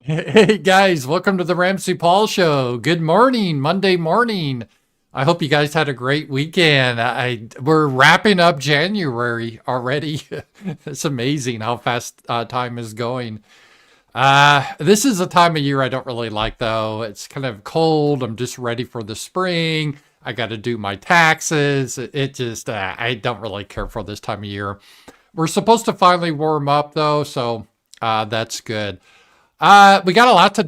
Hey guys, welcome to the RAMZPAUL show. Good morning, Monday morning. I hope you guys had a great weekend. We're wrapping up January already. It's amazing how fast time is going. This is a time of year I don't really like though. It's kind of cold. I'm just ready for the spring. I got to do my taxes. It just I don't really care for this time of year. We're supposed to finally warm up though, so that's good. We got a lot to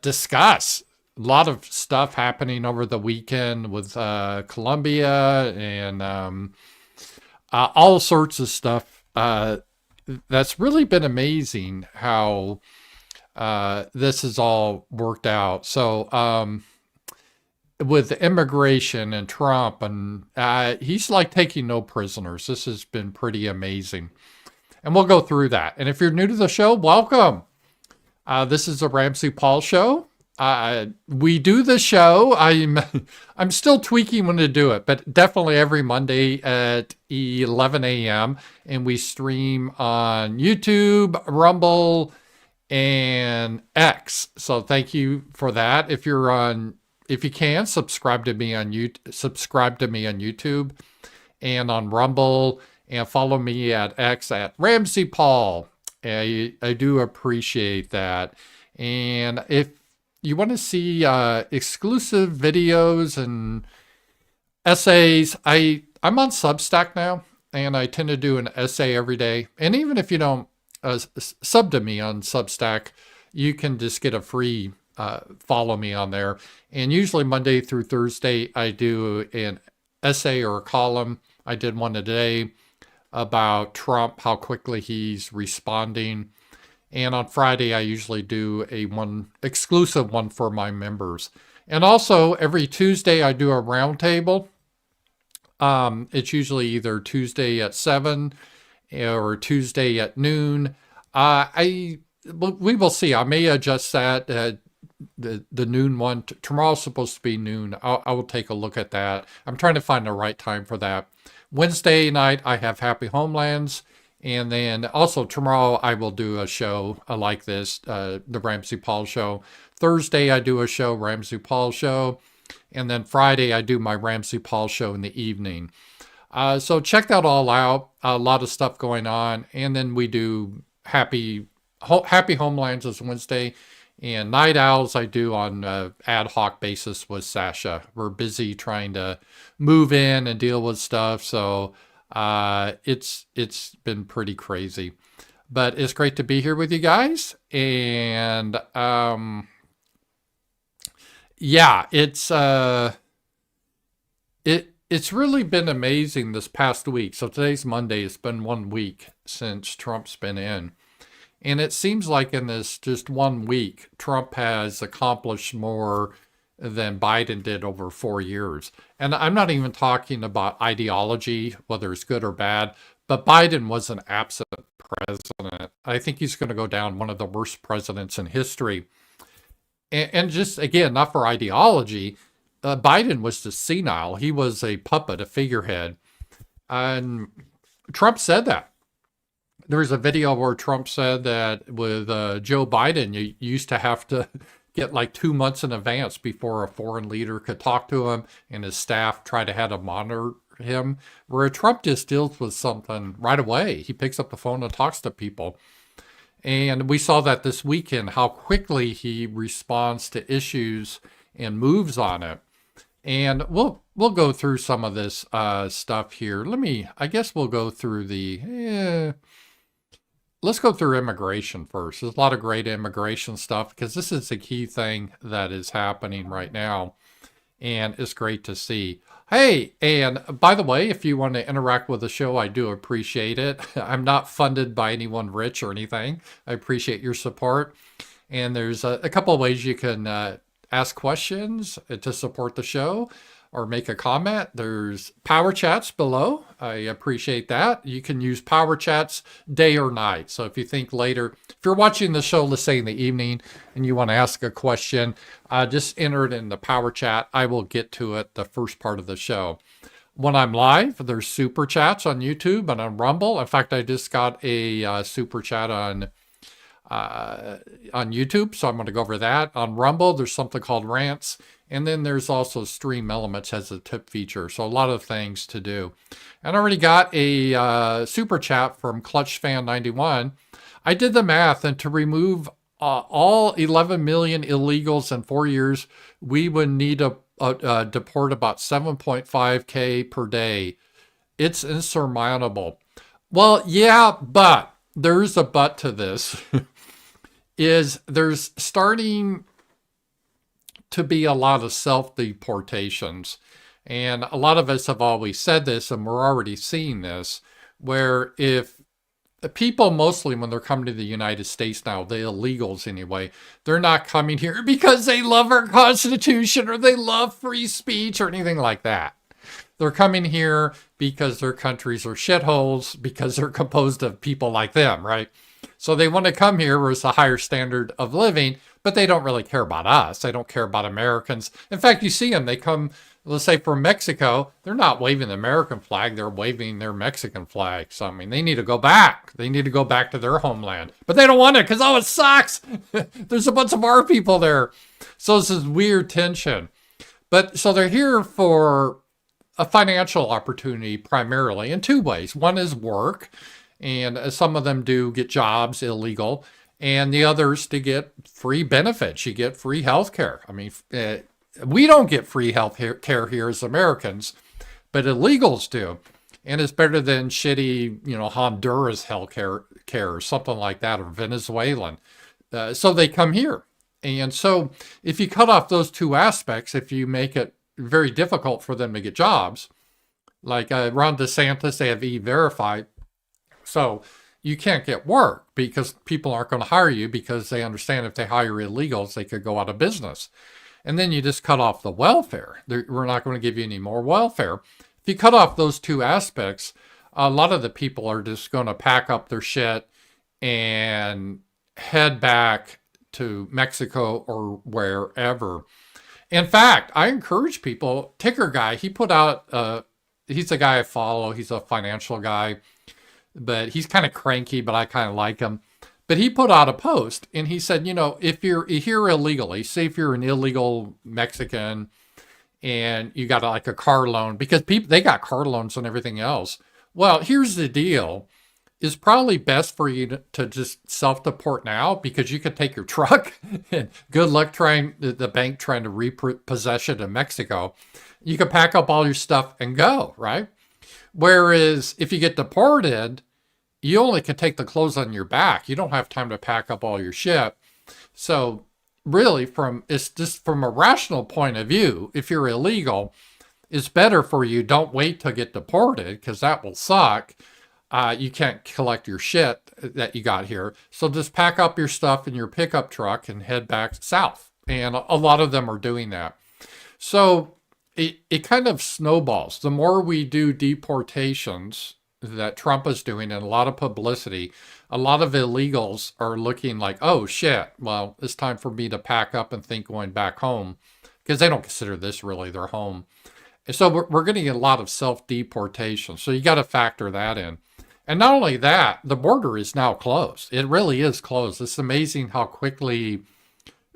discuss. A lot of stuff happening over the weekend with Colombia and all sorts of stuff. That's really been amazing how this has all worked out. So, with immigration and Trump, and he's like taking no prisoners. This has been pretty amazing. And we'll go through that. And if you're new to the show, welcome. This is a Ramsey Paul show. We do the show. I'm still tweaking when to do it, but definitely every Monday at 11 a.m. And we stream on YouTube, Rumble, and X. So thank you for that. If you can, subscribe to me on YouTube and on Rumble, and follow me at X at Ramsey Paul. I do appreciate that. And if you want to see exclusive videos and essays, I'm on Substack now, and I tend to do an essay every day. And even if you don't sub to me on Substack, you can just get a free follow me on there. And usually Monday through Thursday, I do an essay or a column. I did one today about Trump, how quickly he's responding. And on Friday, I usually do a one exclusive one for my members. And also every Tuesday, I do a roundtable. It's usually either Tuesday at 7 or Tuesday at noon. We will see. I may adjust that. The noon one. Tomorrow's supposed to be noon. I will take a look at that. I'm trying to find the right time for that. Wednesday night, I have Happy Homelands. And then also tomorrow, I will do a show like this, the Ramsey Paul show. Thursday, I do a show, Ramsey Paul show. And then Friday, I do my Ramsey Paul show in the evening. So check that all out. A lot of stuff going on. And then we do Happy Homelands is Wednesday. And Night Owls I do on ad hoc basis with Sasha. We're busy trying to move in and deal with stuff, so it's been pretty crazy. But it's great to be here with you guys. And yeah, it's really been amazing this past week. So today's Monday. It's been 1 week since Trump's been in. And it seems like in this just 1 week, Trump has accomplished more than Biden did over 4 years. And I'm not even talking about ideology, whether it's good or bad, but Biden was an absent president. I think he's going to go down one of the worst presidents in history. And just, again, not for ideology, Biden was just senile. He was a puppet, a figurehead. And Trump said that. There's a video where Trump said that with Joe Biden, you used to have to get like 2 months in advance before a foreign leader could talk to him, and his staff try to have to monitor him. Where Trump just deals with something right away. He picks up the phone and talks to people. And we saw that this weekend, how quickly he responds to issues and moves on it. And we'll go through some of this stuff here. I guess we'll go through let's go through immigration first. There's a lot of great immigration stuff because this is the key thing that is happening right now. And it's great to see. Hey, and by the way, if you want to interact with the show, I do appreciate it. I'm not funded by anyone rich or anything. I appreciate your support. And there's a couple of ways you can ask questions to support the show or make a comment. There's Powerchats below. I appreciate that. You can use Powerchats day or night. So if you think later, if you're watching the show, let's say in the evening, and you want to ask a question, just enter it in the Powerchat. I will get to it the first part of the show. When I'm live, there's super chats on YouTube and on Rumble. In fact, I just got a super chat on on YouTube, so I'm going to go over that. On Rumble, there's something called Rants, and then there's also Stream Elements as a tip feature. So a lot of things to do. And I already got a super chat from ClutchFan91. I did the math, and to remove all 11 million illegals in 4 years, we would need to deport about 7.5K per day. It's insurmountable. Well, yeah, but there's a but to this. Is there's starting to be a lot of self-deportations. And a lot of us have always said this, and we're already seeing this, where if people mostly when they're coming to the United States now, the illegals anyway, they're not coming here because they love our Constitution or they love free speech or anything like that. They're coming here because their countries are shitholes, because they're composed of people like them, right? So they want to come here where it's a higher standard of living, but they don't really care about us. They don't care about Americans. In fact, you see them, they come, let's say from Mexico, they're not waving the American flag, they're waving their Mexican flag. So, I mean, they need to go back. They need to go back to their homeland. But they don't want it because, oh, it sucks. There's a bunch of our people there. So it's this weird tension. But so they're here for a financial opportunity primarily in two ways. One is work, and some of them do get jobs illegal, and the others to get free benefits. You get free health care. I mean, we don't get free health care here as Americans, but illegals do. And it's better than shitty, Honduras health care or something like that, or Venezuelan. So they come here. And so if you cut off those two aspects, if you make it very difficult for them to get jobs, like Ron DeSantis, they have E-Verify. So you can't get work because people aren't going to hire you because they understand if they hire illegals, they could go out of business. And then you just cut off the welfare. We're not going to give you any more welfare. If you cut off those two aspects, a lot of the people are just going to pack up their shit and head back to Mexico or wherever. In fact, I encourage people, Ticker Guy, he put out, he's a guy I follow, he's a financial guy, but he's kind of cranky, but I kind of like him. But he put out a post and he said, if you're here illegally, say if you're an illegal Mexican and you got like a car loan, because people, they got car loans and everything else. Well, here's the deal. It's probably best for you to just self-deport now because you could take your truck and good luck trying the bank trying to repossess it in Mexico. You could pack up all your stuff and go, right? Whereas if you get deported, you only can take the clothes on your back. You don't have time to pack up all your shit. So really it's just from a rational point of view, if you're illegal, it's better for you. Don't wait to get deported because that will suck. You can't collect your shit that you got here. So just pack up your stuff in your pickup truck and head back south. And a lot of them are doing that. So it kind of snowballs. The more we do deportations that Trump is doing and a lot of publicity, a lot of illegals are looking like, oh shit, well, it's time for me to pack up and think going back home because they don't consider this really their home. And so we're getting a lot of self-deportation. So you got to factor that in. And not only that, the border is now closed. It really is closed. It's amazing how quickly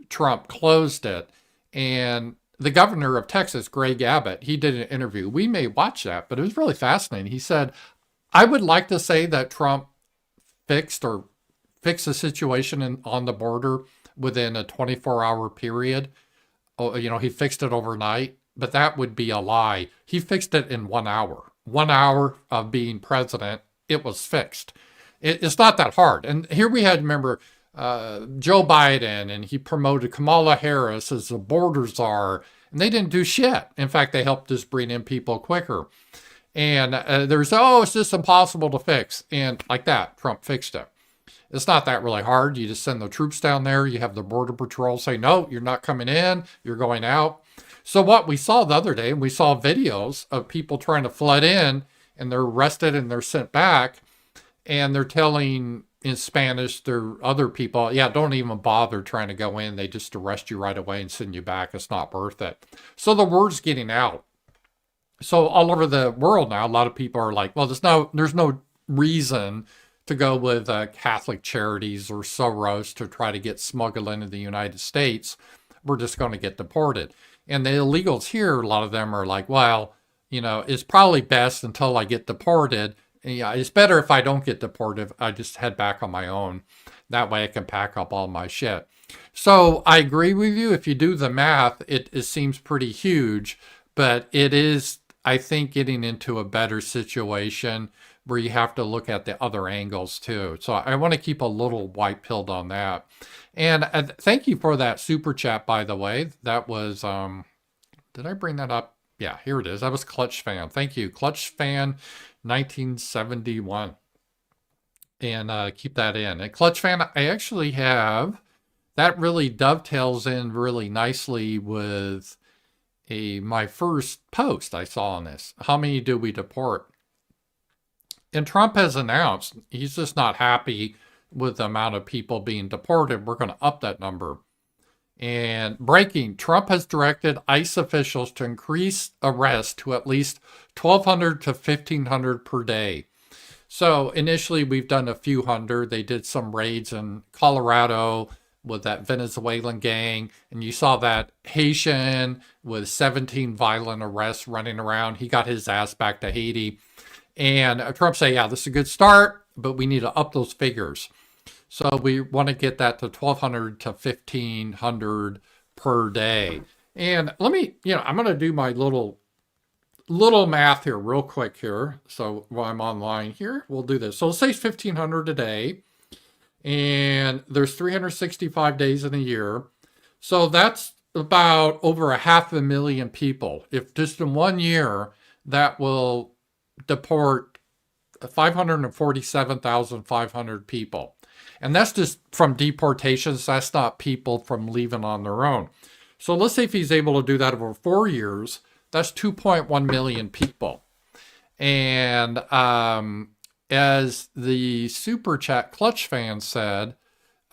Trump closed it. And the governor of Texas, Greg Abbott, he did an interview. We may watch that, but it was really fascinating. He said, I would like to say that Trump fixed the situation on the border within a 24-hour period. Oh, he fixed it overnight, but that would be a lie. He fixed it in 1 hour. 1 hour of being president, it was fixed. It's not that hard. And here we had, remember, Joe Biden, and he promoted Kamala Harris as the border czar, and they didn't do shit. In fact, they helped us bring in people quicker. And there's, it's just impossible to fix. And like that, Trump fixed it. It's not that really hard. You just send the troops down there. You have the Border Patrol say, no, you're not coming in. You're going out. So what we saw the other day, we saw videos of people trying to flood in, and they're arrested and they're sent back. And they're telling in Spanish, their other people, don't even bother trying to go in. They just arrest you right away and send you back. It's not worth it. So the word's getting out. So all over the world now, a lot of people are like, well, there's no reason to go with Catholic Charities or Soros to try to get smuggled into the United States, we're just going to get deported. And the illegals here, a lot of them are like, well, it's probably best until I get deported. And yeah, it's better if I don't get deported. I just head back on my own. That way I can pack up all my shit. So I agree with you. If you do the math, it seems pretty huge, but it is, I think, getting into a better situation where you have to look at the other angles too. So I want to keep a little white-pilled on that. And thank you for that super chat, by the way. That was, did I bring that up? Yeah, here it is. That was Clutch Fan. Thank you. Clutch Fan 1971. And keep that in. And Clutch Fan, I actually have, that really dovetails in really nicely with my first post I saw on this. How many do we deport? And Trump has announced he's just not happy with the amount of people being deported. We're going to up that number. And breaking, Trump has directed ICE officials to increase arrests to at least 1,200 to 1,500 per day. So initially we've done a few hundred. They did some raids in Colorado with that Venezuelan gang. And you saw that Haitian with 17 violent arrests running around. He got his ass back to Haiti. And Trump said, yeah, this is a good start, but we need to up those figures. So we want to get that to 1,200 to 1,500 per day. And let me, I'm going to do my little math here real quick here. So while I'm online here, we'll do this. So let's say 1,500 a day. And there's 365 days in a year. So that's about over 500,000 people. If just in 1 year, that will deport 547,500 people. And that's just from deportations. That's not people from leaving on their own. So let's say if he's able to do that over 4 years, that's 2.1 million people. And as the Super Chat Clutch Fan said,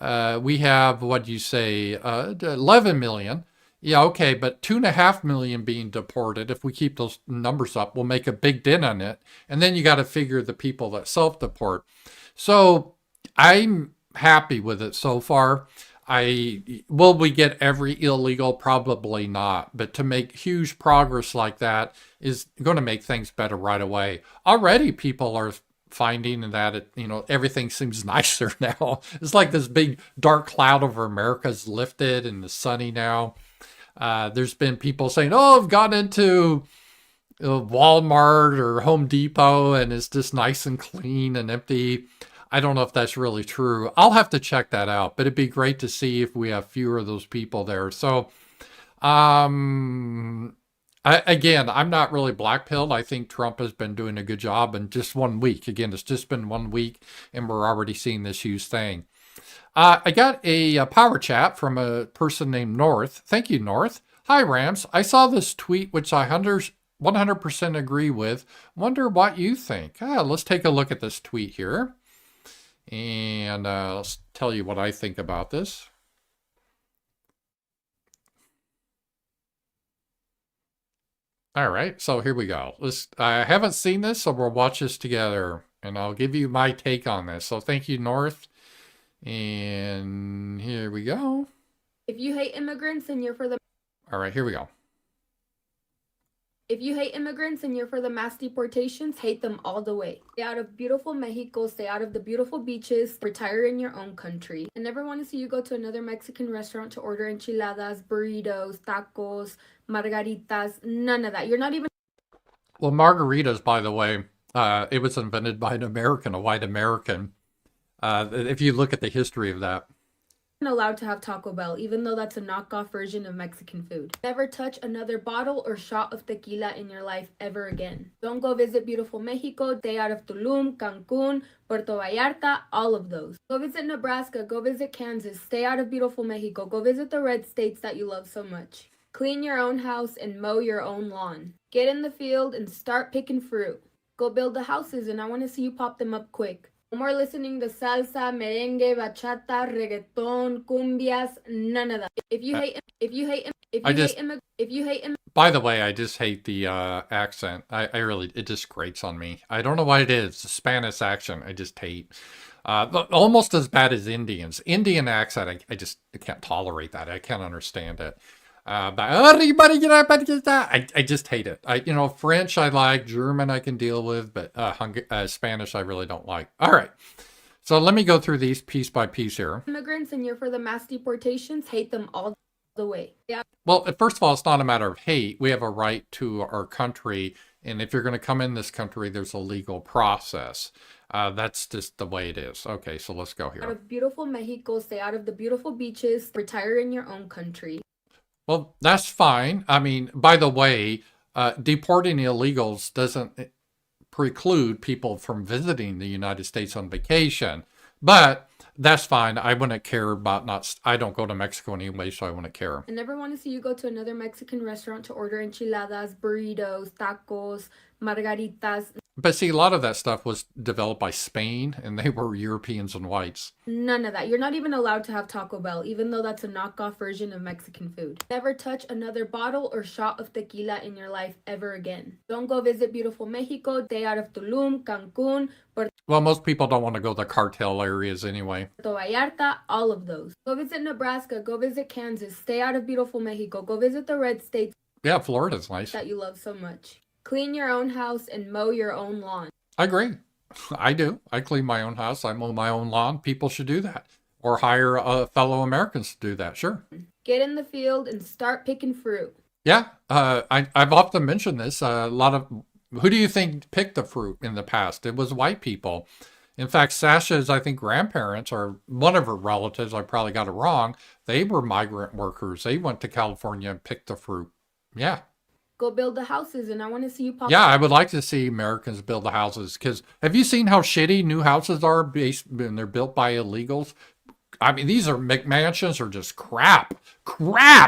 we have, 11 million. Yeah, okay, but 2.5 million being deported, if we keep those numbers up, we'll make a big dent on it. And then you got to figure the people that self-deport. So I'm happy with it so far. Will we get every illegal? Probably not. But to make huge progress like that is going to make things better right away. Already people are finding that everything seems nicer now. It's like this big dark cloud over America's lifted and it's sunny now. There's been people saying, oh, I've gone into Walmart or Home Depot and it's just nice and clean and empty. I don't know if that's really true. I'll have to check that out, but it'd be great to see if we have fewer of those people there. So, I'm not really black-pilled. I think Trump has been doing a good job in just 1 week. Again, it's just been 1 week and we're already seeing this huge thing. I got a power chat from a person named North. Thank you, North. Hi, Rams. I saw this tweet, which I 100% agree with. Wonder what you think. Let's take a look at this tweet here. And I'll tell you what I think about this. All right, so here we go. I haven't seen this, so we'll watch this together. And I'll give you my take on this. So thank you, North. And here we go. If you hate immigrants and you're for the... All right, here we go. If you hate immigrants and you're for the mass deportations, hate them all the way. Stay out of beautiful Mexico, stay out of the beautiful beaches, retire in your own country. I never want to see you go to another Mexican restaurant to order enchiladas, burritos, tacos, margaritas, none of that. You're not even... Well, margaritas, by the way, it was invented by an American, a white American. If you look at the history of that. Allowed to have Taco Bell, even though that's a knockoff version of Mexican food. Never touch another bottle or shot of tequila in your life ever again. Don't go visit beautiful Mexico, stay out of Tulum, Cancun, Puerto Vallarta, all of those. Go visit Nebraska, go visit Kansas, stay out of beautiful Mexico, go visit the red states that you love so much. Clean your own house and mow your own lawn. Get in the field and start picking fruit. Go build the houses and I want to see you pop them up quick. No more listening to salsa, merengue, bachata, reggaeton, cumbias, none of that. If you hate By the way, I just hate the accent. I really, it just grates on me. I don't know what it is. The Spanish accent, I just hate. Almost as bad as Indians. Indian accent, I can't tolerate that. I can't understand it. But everybody get up and get that. I just hate it. French I like, German I can deal with, but Spanish I really don't like. All right. So let me go through these piece by piece here. Immigrants and you're for the mass deportations, hate them all the way. Yeah. Well, first of all, it's not a matter of hate. We have a right to our country. And if you're going to come in this country, there's a legal process. That's just the way it is. Okay, so let's go here. Out of beautiful Mexico, stay out of the beautiful beaches, retire in your own country. Well, that's fine. I mean, by the way, deporting illegals doesn't preclude people from visiting the United States on vacation. But that's fine. I wouldn't care about I don't go to Mexico anyway, so I wouldn't care. I never want to see you go to another Mexican restaurant to order enchiladas, burritos, tacos, margaritas. But see, a lot of that stuff was developed by Spain, and they were Europeans and whites. None of that. You're not even allowed to have Taco Bell, even though that's a knockoff version of Mexican food. Never touch another bottle or shot of tequila in your life ever again. Don't go visit beautiful Mexico. Stay out of Tulum, Cancun, Well, most people don't want to go to the cartel areas anyway. Puerto Vallarta, all of those. Go visit Nebraska. Go visit Kansas. Stay out of beautiful Mexico. Go visit the red states. Yeah, Florida's nice. That you love so much. Clean your own house and mow your own lawn. I agree. I do. I clean my own house. I mow my own lawn. People should do that. Or hire fellow Americans to do that. Sure. Get in the field and start picking fruit. Yeah. I've often mentioned this. Who do you think picked the fruit in the past? It was white people. In fact, Sasha's, I think, grandparents, or one of her relatives, I probably got it wrong, they were migrant workers. They went to California and picked the fruit. Yeah. Go build the houses, and I want to see you pop. Yeah, I would like to see Americans build the houses, because have you seen how shitty new houses are when they're built by illegals? I mean, these are McMansions are just crap,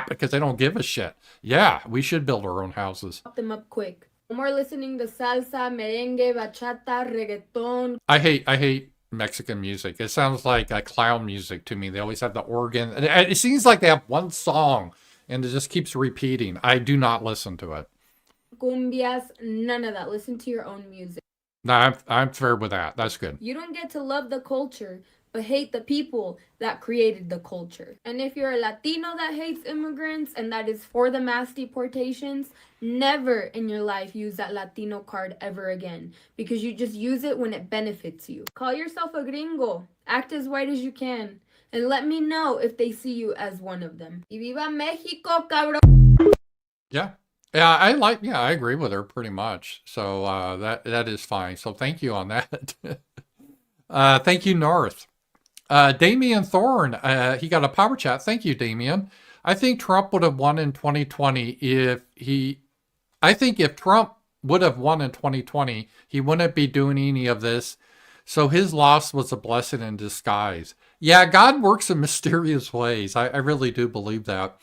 because they don't give a shit. Yeah, we should build our own houses. Pop them up quick. No more listening to salsa, merengue, bachata, reggaeton. I hate Mexican music. It sounds like clown music to me. They always have the organ. It seems like they have one song and it just keeps repeating. I do not listen to it. Cumbias, none of that. Listen to your own music. No, I'm fair with that. That's good. You don't get to love the culture, but hate the people that created the culture. And if you're a Latino that hates immigrants and that is for the mass deportations, never in your life use that Latino card ever again, because you just use it when it benefits you. Call yourself a gringo. Act as white as you can. And let me know if they see you as one of them. Y viva Mexico, cabrón. Yeah. Yeah, I agree with her pretty much. So that is fine. So thank you on that. Thank you, North. Damian Thorne, he got a power chat. Thank you, Damian. I think Trump would have won in 2020 if Trump would have won in 2020, he wouldn't be doing any of this. So his loss was a blessing in disguise. Yeah, God works in mysterious ways. I really do believe that.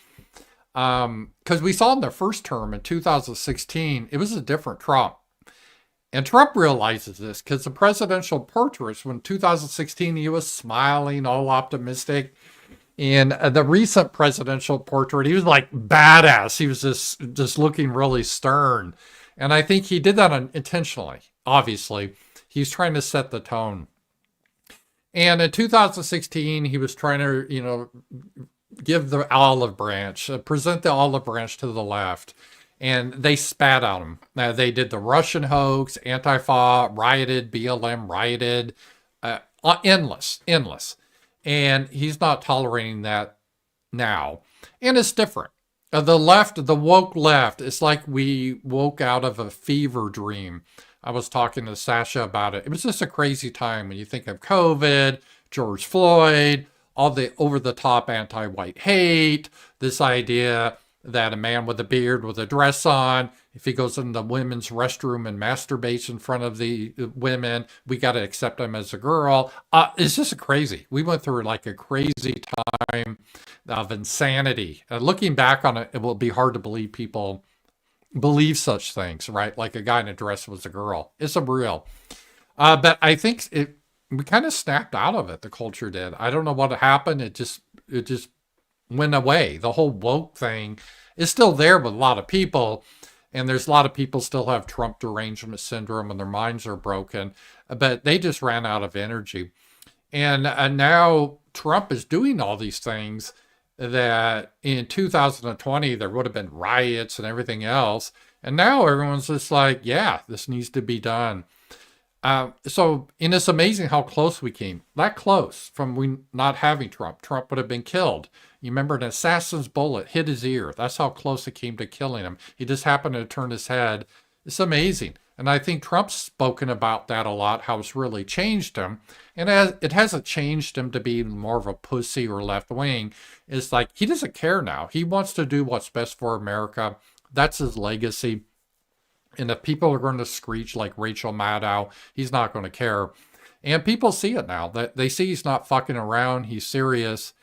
Because we saw in the first term in 2016, it was a different Trump. And Trump realizes this because the presidential portraits, when 2016, he was smiling, all optimistic. In the recent presidential portrait, he was like badass. He was just looking really stern. And I think he did that intentionally, obviously. He's trying to set the tone. And in 2016, he was trying to, give the olive branch, present the olive branch to the left. And they spat on him. They did the Russian hoax, Antifa, rioted, BLM rioted, endless. And he's not tolerating that now. And it's different. The left, the woke left, it's like we woke out of a fever dream. I was talking to Sasha about it. It was just a crazy time when you think of COVID, George Floyd, all the over-the-top anti-white hate, this idea that a man with a beard with a dress on, if he goes in the women's restroom and masturbates in front of the women, we got to accept him as a girl. It's just crazy. We went through like a crazy time of insanity. Looking back on it, it will be hard to believe people believe such things, right? Like a guy in a dress was a girl. It's surreal. But I think we kind of snapped out of it. The culture did. I don't know what happened. It just went away. The whole woke thing is still there with a lot of people. And there's a lot of people still have Trump derangement syndrome and their minds are broken. But they just ran out of energy. And now Trump is doing all these things that in 2020 there would have been riots and everything else. And now everyone's just like, yeah, this needs to be done. And it's amazing how close we came. That close from we not having Trump. Trump would have been killed. You remember an assassin's bullet hit his ear. That's how close it came to killing him. He just happened to turn his head. It's amazing. And I think Trump's spoken about that a lot, how it's really changed him. And it hasn't changed him to be more of a pussy or left wing. It's like he doesn't care now. He wants to do what's best for America. That's his legacy. And if people are going to screech like Rachel Maddow, he's not going to care. And people see it now. That they see he's not fucking around. He's serious.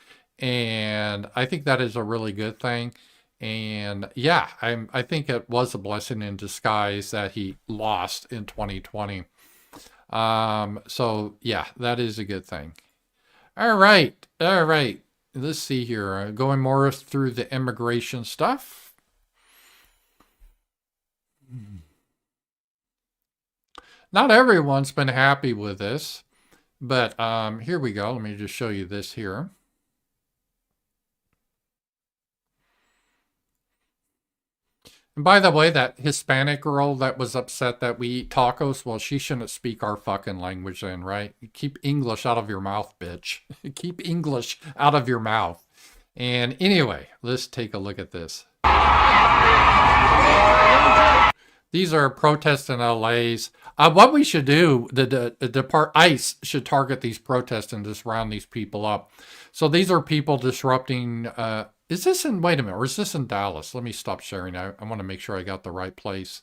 And I think that is a really good thing. And yeah, I think it was a blessing in disguise that he lost in 2020. So yeah, that is a good thing. All right. All right. Let's see here. Going more through the immigration stuff. Not everyone's been happy with this, but here we go. Let me just show you this here. And by the way, that Hispanic girl that was upset that we eat tacos, well, she shouldn't speak our fucking language then, right? Keep English out of your mouth, bitch. Keep English out of your mouth. And anyway, let's take a look at this. These are protests in LA's. What we should do, the ICE should target these protests and just round these people up. So these are people disrupting. Is this in, wait a minute, or is this in Dallas? Let me stop sharing. I want to make sure I got the right place.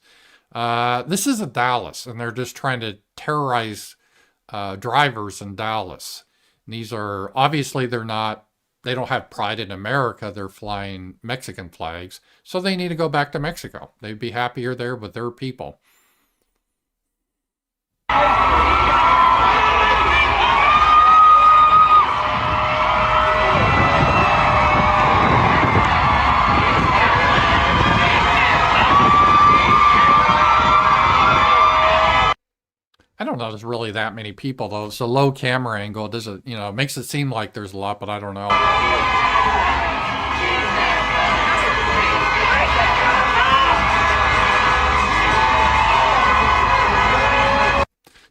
This is in Dallas, and they're just trying to terrorize drivers in Dallas. And these are, obviously they don't have pride in America. They're flying Mexican flags. So they need to go back to Mexico. They'd be happier there with their people. I don't know there's really that many people, though. It's a low camera angle. It doesn't, it makes it seem like there's a lot, but I don't know.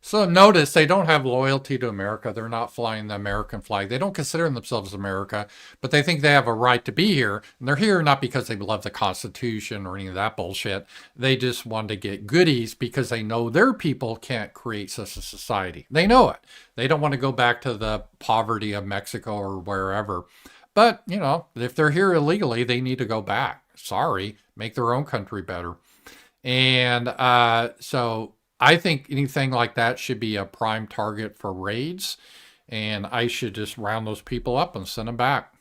So notice they don't have loyalty to America. They're not flying the American flag. They don't consider themselves America, but they think they have a right to be here. And they're here not because they love the Constitution or any of that bullshit. They just want to get goodies because they know their people can't create such a society. They know it. They don't want to go back to the poverty of Mexico or wherever. But, if they're here illegally, they need to go back. Sorry, make their own country better. And so I think anything like that should be a prime target for raids, and I should just round those people up and send them back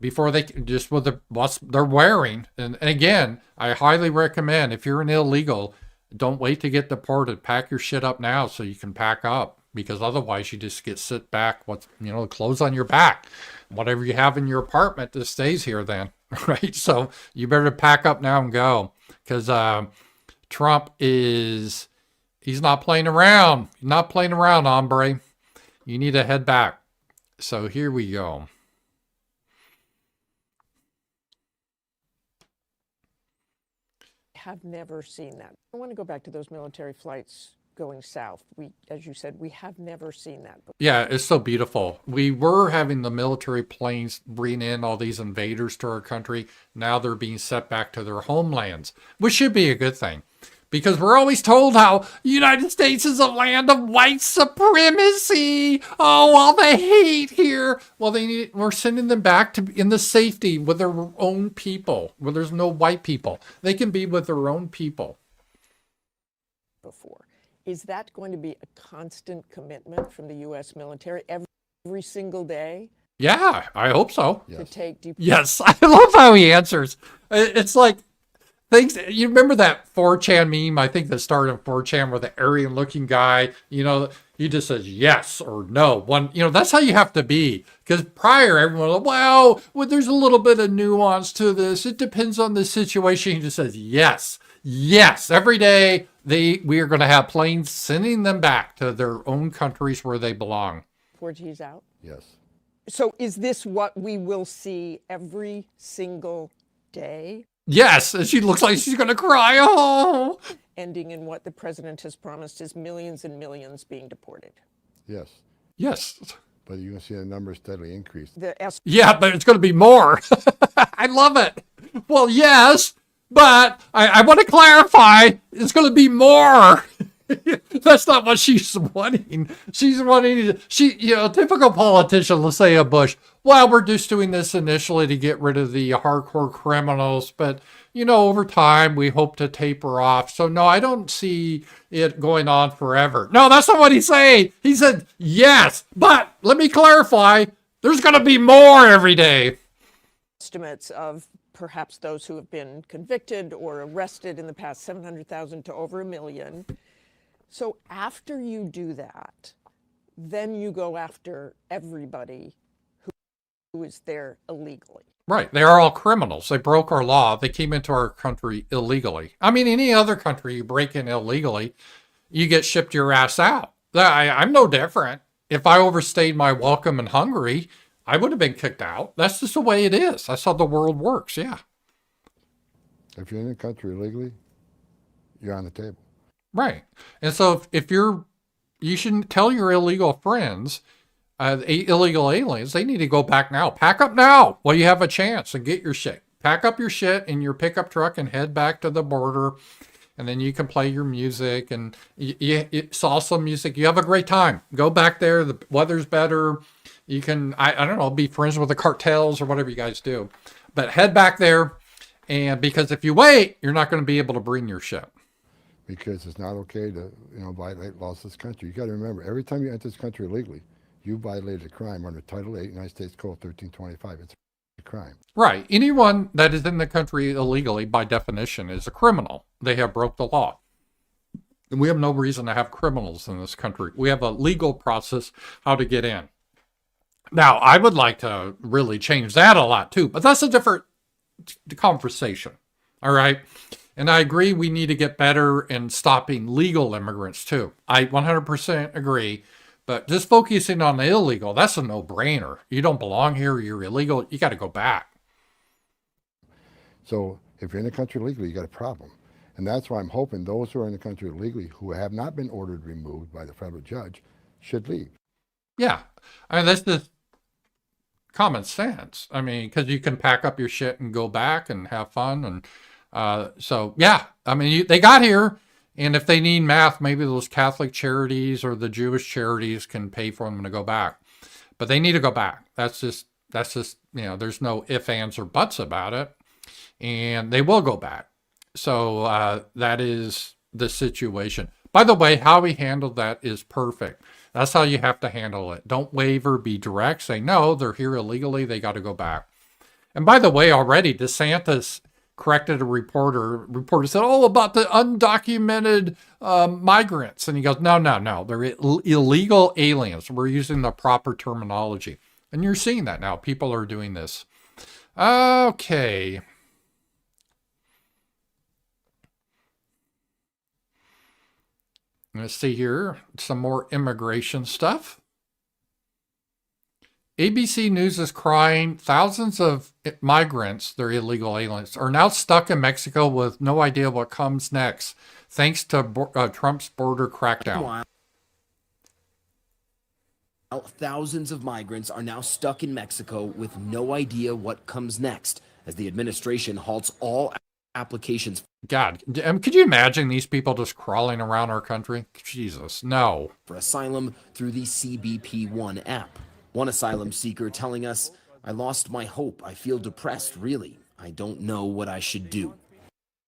before they just with what they're wearing. And again, I highly recommend if you're an illegal, don't wait to get deported. Pack your shit up now so you can pack up, because otherwise you just get sit back. Clothes on your back, whatever you have in your apartment that stays here then, right? So you better pack up now and go, because Trump he's not playing around. He's not playing around, hombre. You need to head back. So here we go. Have never seen that. I want to go back to those military flights going south. As you said, we have never seen that before. Yeah, it's so beautiful. We were having the military planes bring in all these invaders to our country. Now they're being set back to their homelands, which should be a good thing. Because we're always told how the United States is a land of white supremacy. Oh, all the hate here. Well, we're sending them back in the safety with their own people, where there's no white people. They can be with their own people. Before. Is that going to be a constant commitment from the U.S. military every single day? Yeah, I hope so. To take deep. Yes, I love how he answers. It's like, things, you remember that 4chan meme, I think that started in 4chan, where the Aryan looking guy, he just says yes or no. That's how you have to be. Because prior, everyone was like, well, there's a little bit of nuance to this. It depends on the situation. He just says yes. Yes. Every day we are going to have planes sending them back to their own countries where they belong. deportees out? Yes. So is this what we will see every single day, Yes, and she looks like she's going to cry. Oh, ending in what the president has promised is millions and millions being deported? Yes. yes. But you're going to see the numbers steadily increase. The Yeah, but it's going to be more. I love it. Well, yes, but I want to clarify. It's going to be more. That's not what she's wanting. She's wanting, typical politician, let's say a Bush. Well, we're just doing this initially to get rid of the hardcore criminals, but, over time we hope to taper off. So no, I don't see it going on forever. No, that's not what he's saying. He said, yes, but let me clarify. There's going to be more every day. estimates of perhaps those who have been convicted or arrested in the past, 700,000 to over 1 million. So after you do that, then you go after everybody who is there illegally. Right. They are all criminals. They broke our law. They came into our country illegally. I mean, any other country you break in illegally, you get shipped your ass out. I'm no different. If I overstayed my welcome in Hungary, I would have been kicked out. That's just the way it is. That's how the world works. Yeah. If you're in the country illegally, you're on the table. Right. And so if you should tell your illegal friends, illegal aliens, they need to go back now. Pack up now while you have a chance and get your shit. Pack up your shit in your pickup truck and head back to the border. And then you can play your music and salsa music. You have a great time. Go back there. The weather's better. You can, I don't know, be friends with the cartels or whatever you guys do. But head back there. And because if you wait, you're not going to be able to bring your shit. Because it's not okay to, violate laws of this country. You got to remember, every time you enter this country illegally, you violated a crime under Title 8, United States Code 1325. It's a crime. Right. Anyone that is in the country illegally, by definition, is a criminal. They have broke the law. And we have no reason to have criminals in this country. We have a legal process how to get in. Now, I would like to really change that a lot too, but that's a different conversation. All right. And I agree we need to get better in stopping legal immigrants too. I 100% agree. But just focusing on the illegal, that's a no-brainer. You don't belong here, you're illegal, you got to go back. So if you're in the country illegally, you got a problem. And that's why I'm hoping those who are in the country illegally who have not been ordered removed by the federal judge should leave. Yeah. I mean, that's just common sense. I mean, because you can pack up your shit and go back and have fun. And so, yeah, I mean, they got here. And if they need math, maybe those Catholic charities or the Jewish charities can pay for them to go back. But they need to go back. That's just, there's no ifs, ands, or buts about it. And they will go back. So that is the situation. By the way, how we handled that is perfect. That's how you have to handle it. Don't waver, be direct. Say, no, they're here illegally. They got to go back. And by the way, already DeSantis corrected a reporter. Reporter said, about the undocumented migrants. And he goes, no. They're illegal aliens. We're using the proper terminology. And you're seeing that now. People are doing this. Okay. Let's see here. Some more immigration stuff. ABC News is crying. Thousands of migrants, they're illegal aliens, are now stuck in Mexico with no idea what comes next, thanks to Trump's border crackdown. Thousands of migrants are now stuck in Mexico with no idea what comes next as the administration halts all applications. God, could you imagine these people just crawling around our country? Jesus, no. For asylum through the CBP One app. One asylum seeker telling us, I lost my hope. I feel depressed, really. I don't know what I should do.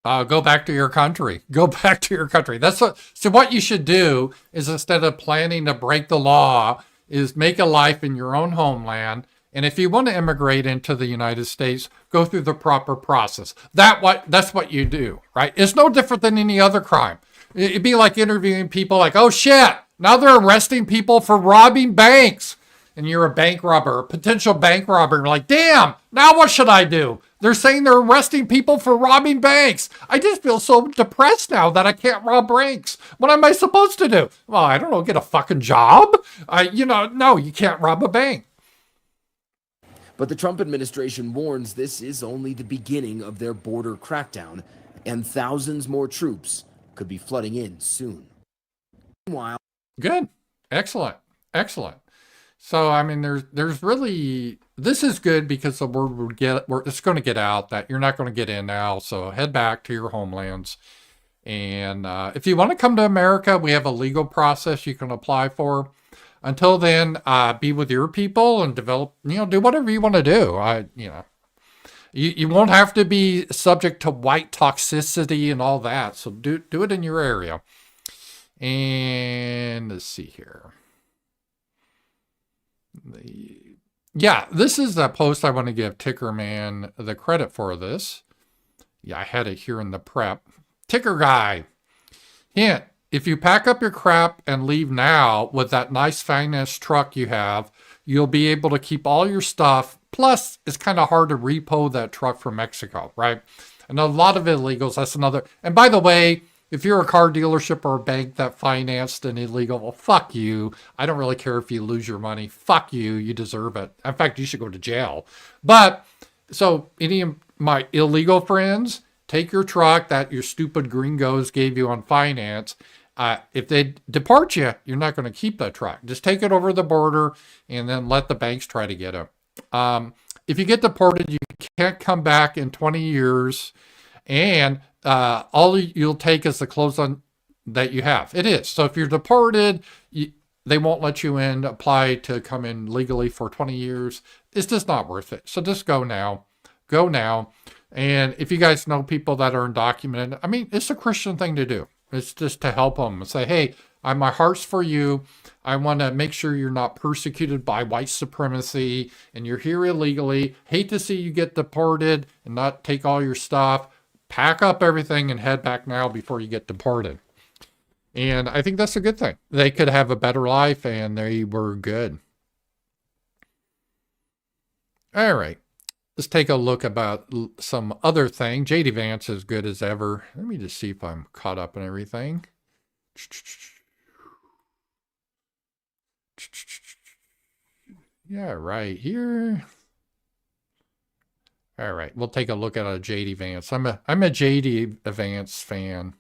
Go back to your country. Go back to your country. So what you should do is, instead of planning to break the law, is make a life in your own homeland. And if you want to immigrate into the United States, go through the proper process. That's what you do, right? It's no different than any other crime. It'd be like interviewing people like, oh shit, now they're arresting people for robbing banks. and you're a bank robber, a potential bank robber. You're like, damn, now what should I do? They're saying they're arresting people for robbing banks. I just feel so depressed now that I can't rob banks. What am I supposed to do? Well, I don't know, get a fucking job? No, you can't rob a bank. But the Trump administration warns this is only the beginning of their border crackdown, and thousands more troops could be flooding in soon. Meanwhile, good, excellent. So I mean, there's really, this is good because the word it's going to get out that you're not going to get in now. So head back to your homelands, and if you want to come to America, we have a legal process you can apply for. Until then, be with your people and develop, do whatever you want to do. You won't have to be subject to white toxicity and all that. So do it in your area. And let's see here. This is the post I want to give Ticker Man the credit for this. Yeah, I had it here in the prep. Ticker Guy. Hint. If you pack up your crap and leave now with that nice finance truck you have, you'll be able to keep all your stuff. Plus, it's kind of hard to repo that truck from Mexico, right? And a lot of illegals, that's another. And by the way, if you're a car dealership or a bank that financed an illegal, well, fuck you. I don't really care if you lose your money. Fuck you. You deserve it. In fact, you should go to jail. But, so any of my illegal friends, take your truck that your stupid gringos gave you on finance. If they deport you, you're not going to keep that truck. Just take it over the border and then let the banks try to get it. If you get deported, you can't come back in 20 years. And all you'll take is the clothes on that you have. It is. So if you're deported, they won't let you in, apply to come in legally for 20 years. It's just not worth it. So just go now. Go now. And if you guys know people that are undocumented, I mean, it's a Christian thing to do. It's just to help them and say, hey, my heart's for you. I want to make sure you're not persecuted by white supremacy and you're here illegally. Hate to see you get deported and not take all your stuff. Pack up everything and head back now before you get deported. And I think that's a good thing. They could have a better life and they were good. All right. Let's take a look about some other thing. JD Vance is good as ever. Let me just see if I'm caught up in everything. Yeah, right here. All right, we'll take a look at a JD Vance. I'm a JD Vance fan.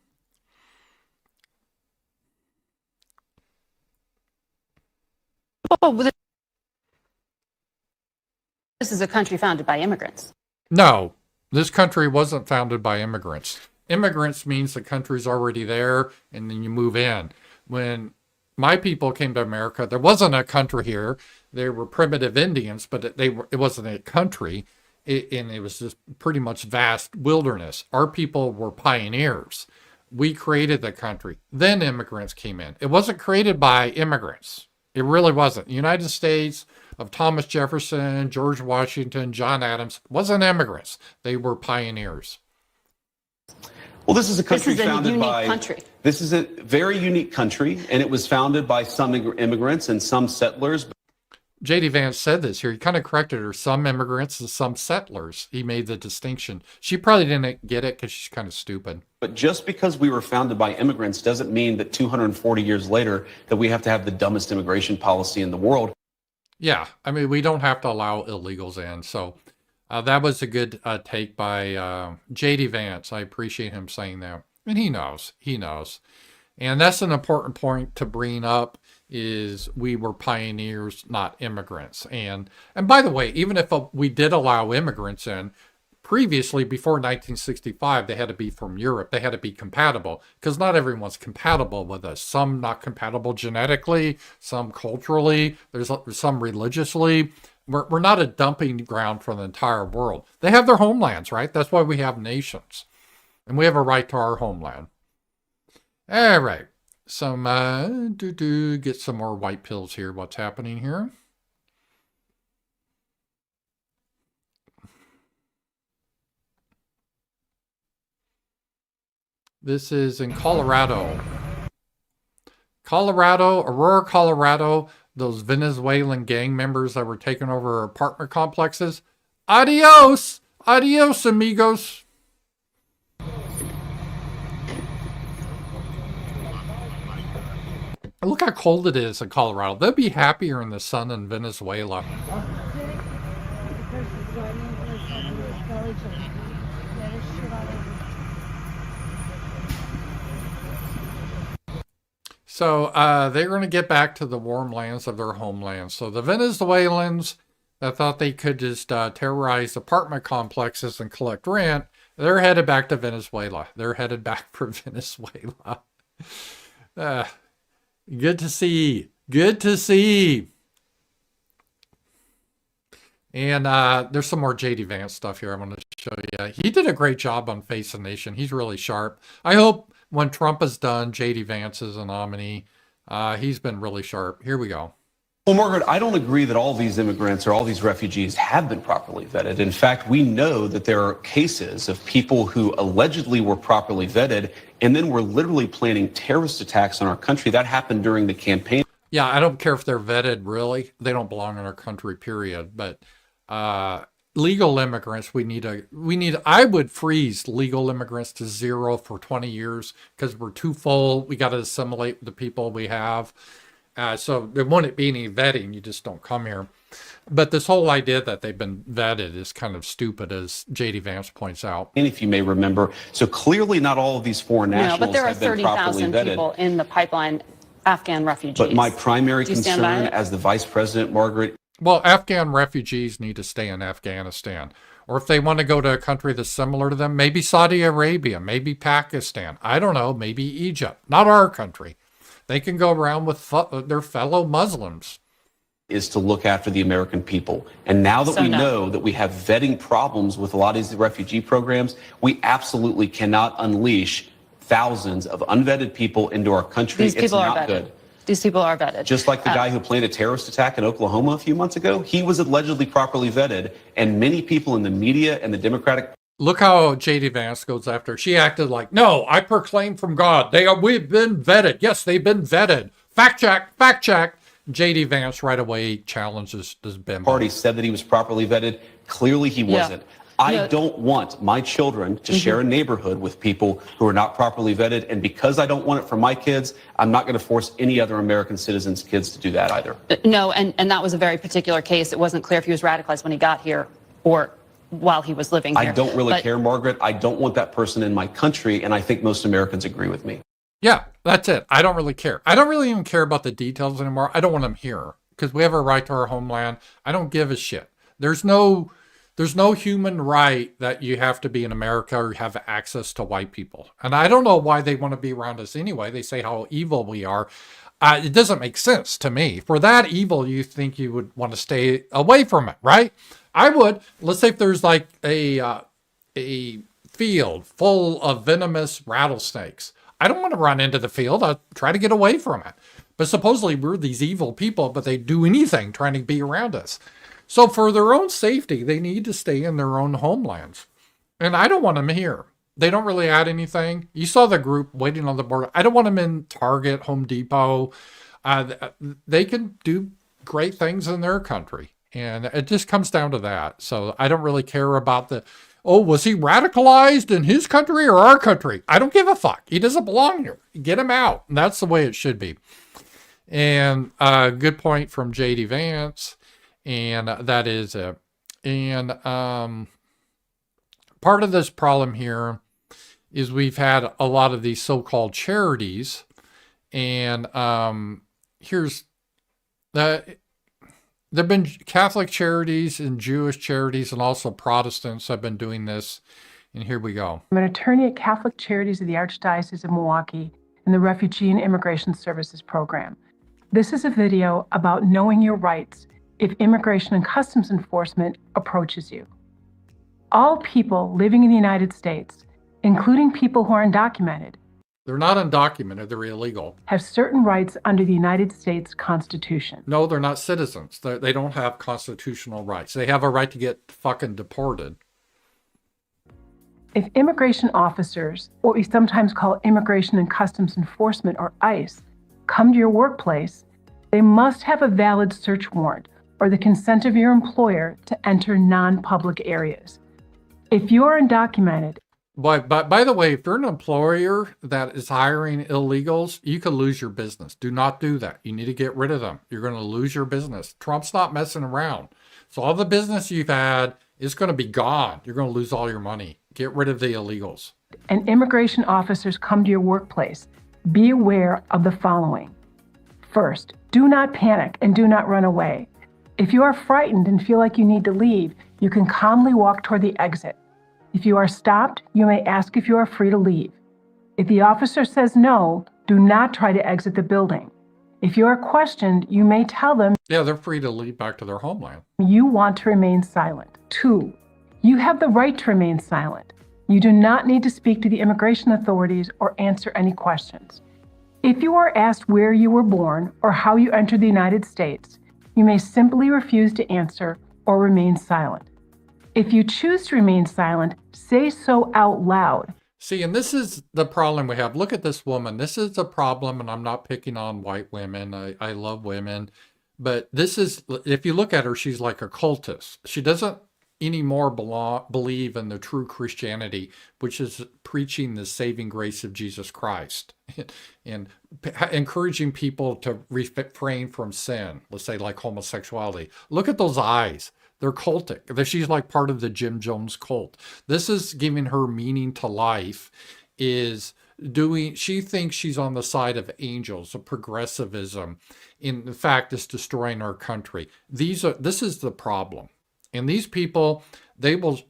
Oh, this is a country founded by immigrants. No, this country wasn't founded by immigrants. Immigrants means the country's already there and then you move in. When my people came to America, there wasn't a country here. They were primitive Indians, but it wasn't a country. And it was just pretty much vast wilderness. Our people were pioneers. We created the country. Then immigrants came in. It wasn't created by immigrants. It really wasn't. The United States of Thomas Jefferson, George Washington, John Adams wasn't immigrants. They were pioneers. Well, this is a country founded by. Country. This is a very unique country, and it was founded by some immigrants and some settlers. JD Vance said this here. He kind of corrected her. Some immigrants and some settlers. He made the distinction. She probably didn't get it because she's kind of stupid. But just because we were founded by immigrants doesn't mean that 240 years later that we have to have the dumbest immigration policy in the world. Yeah, I mean, we don't have to allow illegals in. So that was a good take by JD Vance. I appreciate him saying that. And he knows. And that's an important point to bring up is we were pioneers, not immigrants. And by the way, even if we did allow immigrants in, previously, before 1965, they had to be from Europe. They had to be compatible because not everyone's compatible with us. Some not compatible genetically, some culturally, there's some religiously. We're not a dumping ground for the entire world. They have their homelands, right? That's why we have nations. And we have a right to our homeland. All right. Get some more white pills here. What's happening here? This is in Colorado. Aurora, Colorado. those Venezuelan gang members that were taking over apartment complexes. Adios! Adios, amigos. Look how cold it is in Colorado. They'll be happier in the sun in Venezuela. So they're going to get back to the warm lands of their homeland. So the Venezuelans that thought they could just terrorize apartment complexes and collect rent, they're headed back to Venezuela. They're headed back for Venezuela. Good to see. Good to see. And there's some more J.D. Vance stuff here I want to show you. He did a great job on Face the Nation. He's really sharp. I hope when Trump is done, J.D. Vance is a nominee. He's been really sharp. Here we go. Well, Margaret, I don't agree that all these immigrants or all these refugees have been properly vetted. In fact, we know that there are cases of people who allegedly were properly vetted and then were literally planning terrorist attacks on our country. That happened during the campaign. Yeah, I don't care if they're vetted, really. They don't belong in our country, period. But legal immigrants, I would freeze legal immigrants to 0 for 20 years because we're too full. We got to assimilate with the people we have. So there wouldn't be any vetting. You just don't come here. But this whole idea that they've been vetted is kind of stupid, as J.D. Vance points out. And if you may remember, so clearly not all of these foreign nationals but there are have been properly 30,000 vetted. people in the pipeline, Afghan refugees. But my primary Do you stand by concern it? as the vice president, Margaret. Well, Afghan refugees need to stay in Afghanistan. Or if they want to go to a country that's similar to them, maybe Saudi Arabia, maybe Pakistan. I don't know, maybe Egypt. Not our country. They can go around with their fellow Muslims. Is to look after the American people. And now that we know that we have vetting problems with a lot of these refugee programs, we absolutely cannot unleash thousands of unvetted people into our country. These people are vetted. Good. These people are vetted. Just like the guy who planned a terrorist attack in Oklahoma a few months ago, he was allegedly properly vetted. And many people in the media and the Democratic. Look how J.D. Vance goes after. She acted like, no, I proclaim from God. We've been vetted. Yes, they've been vetted. Fact check, fact check. J.D. Vance right away challenges this bimbo. Party said that he was properly vetted. Clearly he wasn't. I don't want my children to share a neighborhood with people who are not properly vetted. And because I don't want it for my kids, I'm not going to force any other American citizens' kids to do that either. No, and that was a very particular case. It wasn't clear if he was radicalized when he got here or while he was living here. I don't really care, Margaret. I don't want that person in my country. And I think most Americans agree with me. Yeah, that's it. I don't really care. I don't really even care about the details anymore. I don't want them here because we have a right to our homeland. I don't give a shit. There's no human right that you have to be in America or have access to white people. And I don't know why they want to be around us anyway. They say how evil we are. It doesn't make sense to me. For that evil, you think you would want to stay away from it, right? I would. Let's say if there's like a field full of venomous rattlesnakes. I don't want to run into the field. I'll try to get away from it. But supposedly we're these evil people, but they do anything trying to be around us. So for their own safety, they need to stay in their own homelands. And I don't want them here. They don't really add anything. You saw the group waiting on the border. I don't want them in Target, Home Depot. They can do great things in their country. And it just comes down to that. So I don't really care about was he radicalized in his country or our country? I don't give a fuck. He doesn't belong here. Get him out. And that's the way it should be. And good point from J.D. Vance. And that is it. And part of this problem here is we've had a lot of these so-called charities. And here's the... There have been Catholic charities and Jewish charities and also Protestants have been doing this. And here we go. I'm an attorney at Catholic Charities of the Archdiocese of Milwaukee in the Refugee and Immigration Services Program. This is a video about knowing your rights if Immigration and Customs Enforcement approaches you. All people living in the United States, including people who are undocumented, they're not undocumented, they're illegal. Have certain rights under the United States Constitution. No, they're not citizens. They don't have constitutional rights. They have a right to get fucking deported. If immigration officers, what we sometimes call Immigration and Customs Enforcement or ICE, come to your workplace, They must have a valid search warrant or the consent of your employer to enter non-public areas. If you are undocumented, But by the way, if you're an employer that is hiring illegals, you could lose your business. Do not do that. You need to get rid of them. You're going to lose your business. Trump's not messing around. So all the business you've had is going to be gone. You're going to lose all your money. Get rid of the illegals. and immigration officers come to your workplace, be aware of the following. First, do not panic and do not run away. If you are frightened and feel like you need to leave, you can calmly walk toward the exit. If you are stopped, you may ask if you are free to leave. If the officer says no, do not try to exit the building. If you are questioned, you may tell them Yeah, they're free to leave back to their homeland. you want to remain silent. 2, you have the right to remain silent. You do not need to speak to the immigration authorities or answer any questions. If you are asked where you were born or how you entered the United States, you may simply refuse to answer or remain silent. If you choose to remain silent, say so out loud. See, and this is the problem we have. Look at this woman. This is the problem, and I'm not picking on white women. I love women. But this is, if you look at her, she's like a cultist. She doesn't anymore believe in the true Christianity, which is preaching the saving grace of Jesus Christ and encouraging people to refrain from sin, let's say like homosexuality. Look at those eyes. They're cultic. She's like part of the Jim Jones cult. This is giving her meaning to life, she thinks she's on the side of angels, of progressivism. In fact, it's destroying our country. This is the problem. And these people, they will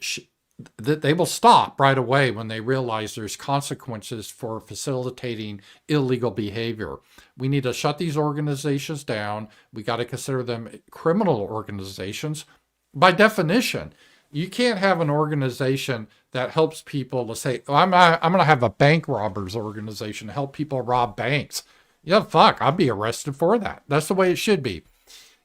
stop right away when they realize there's consequences for facilitating illegal behavior. We need to shut these organizations down. We got to consider them criminal organizations. By definition, you can't have an organization that helps people to say, oh, I'm going to have a bank robbers organization to help people rob banks. Yeah, fuck, I'd be arrested for that. That's the way it should be.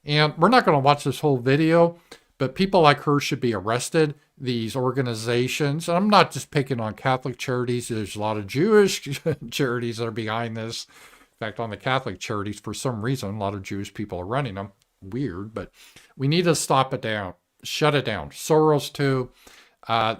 And we're not going to watch this whole video, but people like her should be arrested. These organizations, and I'm not just picking on Catholic charities. There's a lot of Jewish charities that are behind this. In fact, on the Catholic charities, for some reason, a lot of Jewish people are running them. Weird, but we need to stop it down, shut it down. Soros too.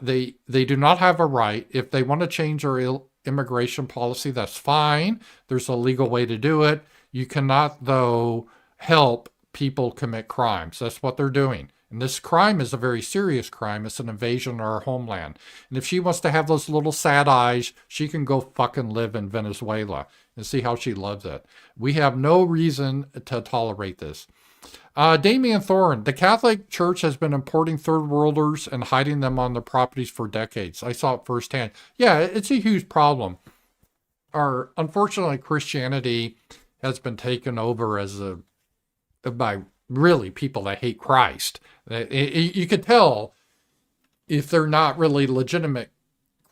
They do not have a right. If they want to change our immigration policy, that's fine. There's a legal way to do it. You cannot, though, help people commit crimes. That's what they're doing. And this crime is a very serious crime. It's an invasion of our homeland. And if she wants to have those little sad eyes, she can go fucking live in Venezuela and see how she loves it. We have no reason to tolerate this. Damian Thorne, the Catholic Church has been importing third worlders and hiding them on their properties for decades. I saw it firsthand. Yeah, it's a huge problem. Unfortunately, Christianity has been taken over by really people that hate Christ. You could tell if they're not really legitimate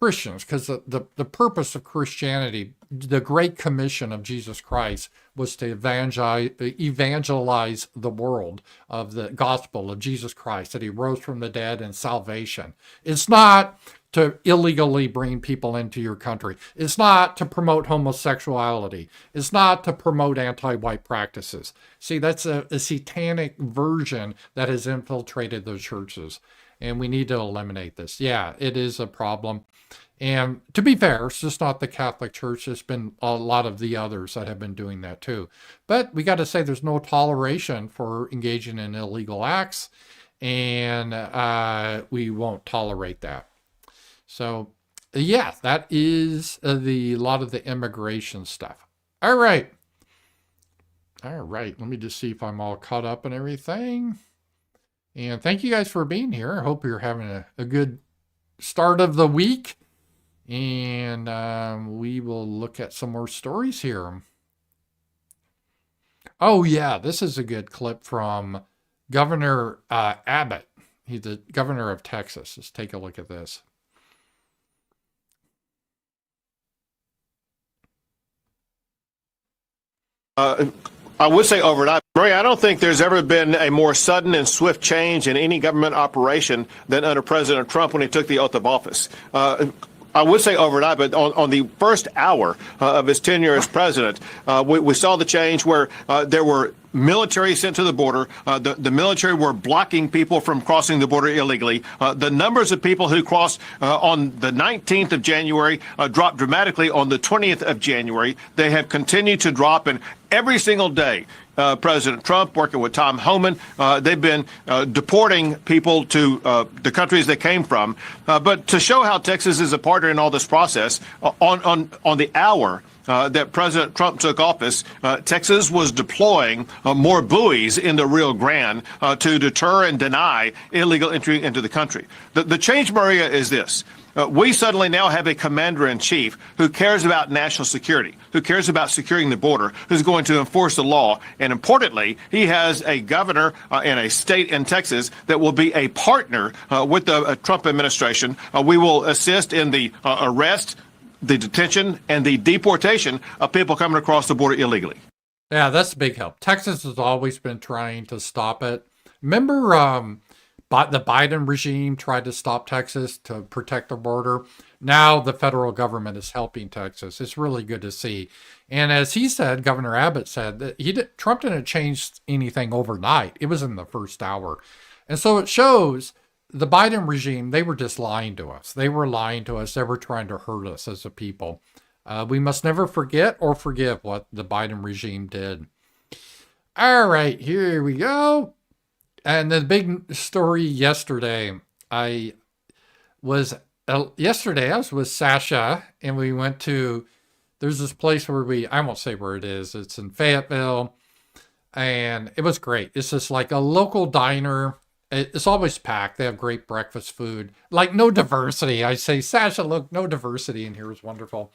Christians, because the purpose of Christianity, the Great Commission of Jesus Christ, was to evangelize the world of the gospel of Jesus Christ, that he rose from the dead and salvation. It's not to illegally bring people into your country. It's not to promote homosexuality. It's not to promote anti-white practices. See, that's a satanic version that has infiltrated those churches. And we need to eliminate this. Yeah, it is a problem. And to be fair, it's just not the Catholic Church. There's been a lot of the others that have been doing that too. But we got to say there's no toleration for engaging in illegal acts. And we won't tolerate that. So, yeah, that is a lot of the immigration stuff. All right. Let me just see if I'm all caught up and everything. And thank you guys for being here. I hope you're having a good start of the week. And we will look at some more stories here. Oh, yeah, this is a good clip from Governor Abbott. He's the governor of Texas. Let's take a look at this. I would say overnight. Maria, I don't think there's ever been a more sudden and swift change in any government operation than under President Trump when he took the oath of office. I would say overnight, but on the first hour of his tenure as president, we saw the change where there were military sent to the border. The military were blocking people from crossing the border illegally. The numbers of people who crossed on the 19th of January dropped dramatically on the 20th of January. They have continued to drop, and every single day, President Trump, working with Tom Homan, they've been deporting people to the countries they came from. But to show how Texas is a partner in all this process, on the hour that President Trump took office, Texas was deploying more buoys in the Rio Grande to deter and deny illegal entry into the country. The change, Maria, is this. We suddenly now have a commander-in-chief who cares about national security, who cares about securing the border, who's going to enforce the law. And importantly, he has a governor in a state in Texas that will be a partner with the Trump administration. We will assist in the arrest, the detention, and the deportation of people coming across the border illegally. Yeah, that's a big help. Texas has always been trying to stop it. Remember, the Biden regime tried to stop Texas to protect the border. Now the federal government is helping Texas. It's really good to see. And as he said, Governor Abbott said, that Trump didn't change anything overnight. It was in the first hour. And so it shows the Biden regime, they were just lying to us. They were lying to us. They were trying to hurt us as a people. We must never forget or forgive what the Biden regime did. All right, here we go. And the big story yesterday, I was with Sasha, and we went to, there's this place where I won't say where it is. It's in Fayetteville, and it was great. It's just like a local diner. It's always packed. They have great breakfast food. Like, no diversity. I say, Sasha, look, no diversity in here is wonderful.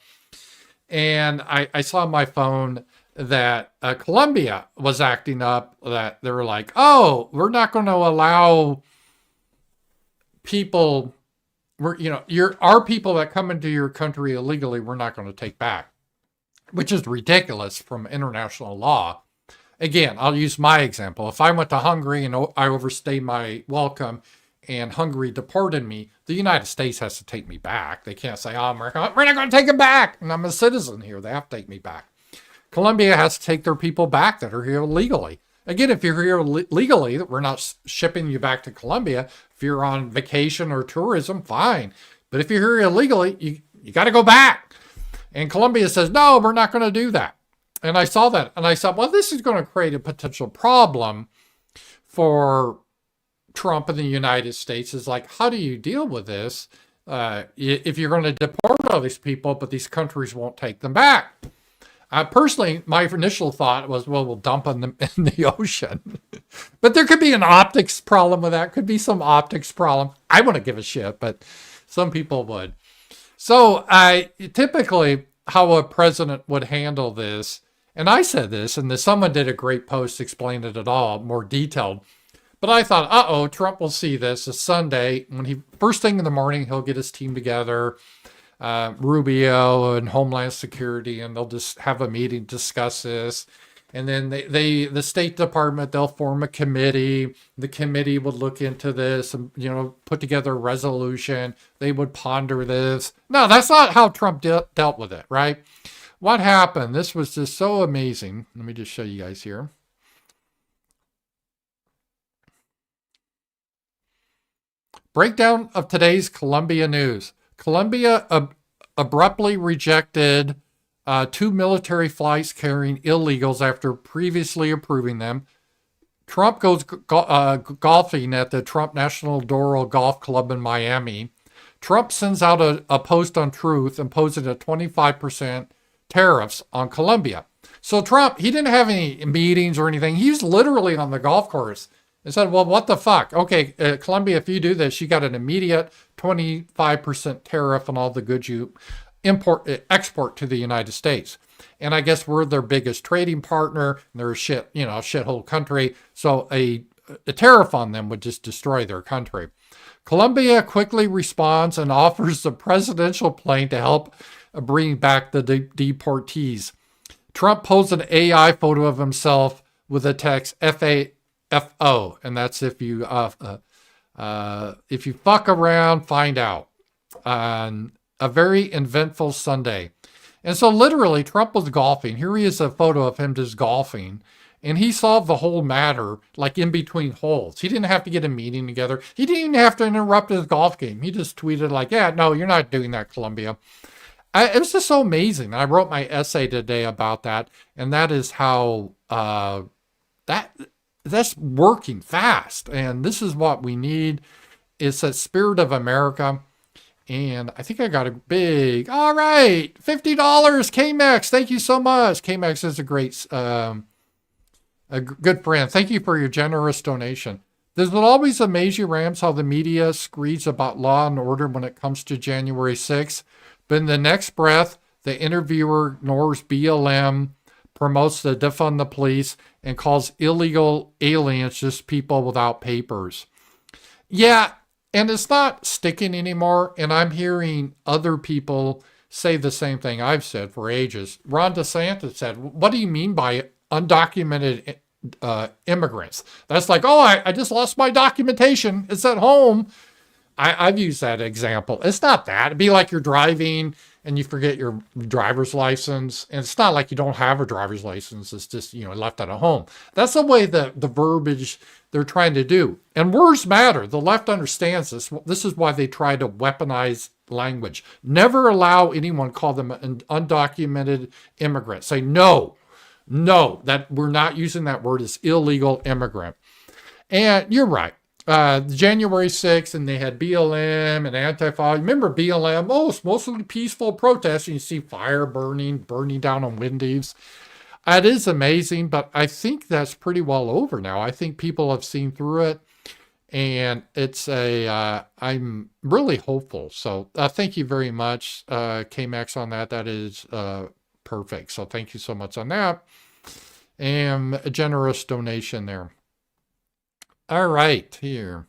And I saw on my phone that Colombia was acting up, that they were like, oh, we're not going to allow people, our people that come into your country illegally, we're not going to take back, which is ridiculous from international law. Again, I'll use my example. If I went to Hungary and I overstayed my welcome and Hungary deported me, the United States has to take me back. They can't say, oh, we're not going to take him back. And I'm a citizen here. They have to take me back. Colombia has to take their people back that are here legally. Again, if you're here legally, we're not shipping you back to Colombia. If you're on vacation or tourism, fine. But if you're here illegally, you got to go back. And Colombia says, no, we're not going to do that. And I saw that, and I thought, well, this is going to create a potential problem for Trump in the United States. Is like, how do you deal with this if you're going to deport all these people, but these countries won't take them back? Personally, my initial thought was, well, we'll dump them in the ocean. But there could be an optics problem with that. Could be some optics problem. I wouldn't give a shit, but some people would. So typically how a president would handle this, and I said this, and someone did a great post explaining it all, more detailed. But I thought, Trump will see this. It's Sunday. First thing in the morning, he'll get his team together. Rubio and Homeland Security, and they'll just have a meeting, discuss this. And then the State Department, they'll form a committee. The committee would look into this and, put together a resolution. They would ponder this. No, that's not how Trump dealt with it, right? What happened? This was just so amazing. Let me just show you guys here. Breakdown of today's Colombia news. Colombia abruptly rejected 2 military flights carrying illegals after previously approving them. Trump goes golfing at the Trump National Doral Golf Club in Miami. Trump sends out a post on Truth imposing a 25% tariffs on Colombia. So Trump, he didn't have any meetings or anything. He was literally on the golf course and said, well, what the fuck? Okay, Colombia, if you do this, you got an immediate 25% tariff on all the goods you export to the United States. And I guess we're their biggest trading partner. And they're a shithole country. So a tariff on them would just destroy their country. Colombia quickly responds and offers the presidential plane to help bring back the deportees. Trump posed an AI photo of himself with the text FAFO, and that's if you fuck around, find out. A very eventful Sunday. And so literally Trump was golfing. Here he is, a photo of him just golfing. And he solved the whole matter like in between holes. He didn't have to get a meeting together. He didn't even have to interrupt his golf game. He just tweeted like, yeah, no, you're not doing that, Colombia. It was just so amazing. I wrote my essay today about that. And that is how that's working fast. And this is what we need. It's that spirit of America. And I think I got a big, all right, $50, K-Max. Thank you so much. K-Max is a great, a good friend. Thank you for your generous donation. Does it always amaze you, Rams, how the media screeds about law and order when it comes to January 6th? But in the next breath, the interviewer ignores BLM, promotes the defund the police, and calls illegal aliens just people without papers. Yeah. And it's not sticking anymore. And I'm hearing other people say the same thing I've said for ages. Ron DeSantis said, what do you mean by undocumented immigrants? That's like, oh, I just lost my documentation. It's at home. I've used that example. It's not that. It'd be like you're driving and you forget your driver's license. And it's not like you don't have a driver's license. It's just, left at home. That's the way the verbiage they're trying to do. And words matter. The left understands this. This is why they try to weaponize language. Never allow anyone call them an undocumented immigrant. Say, no, that we're not using that word. It's illegal immigrant. And you're right. January 6th, and they had BLM and Antifa. Remember BLM? Oh, it's mostly peaceful protests. And you see fire burning down on Wendy's. It is amazing, but I think that's pretty well over now. I think people have seen through it, and it's I'm really hopeful. So thank you very much, K-Max, on that. That is perfect. So thank you so much on that. And a generous donation there. All right, here.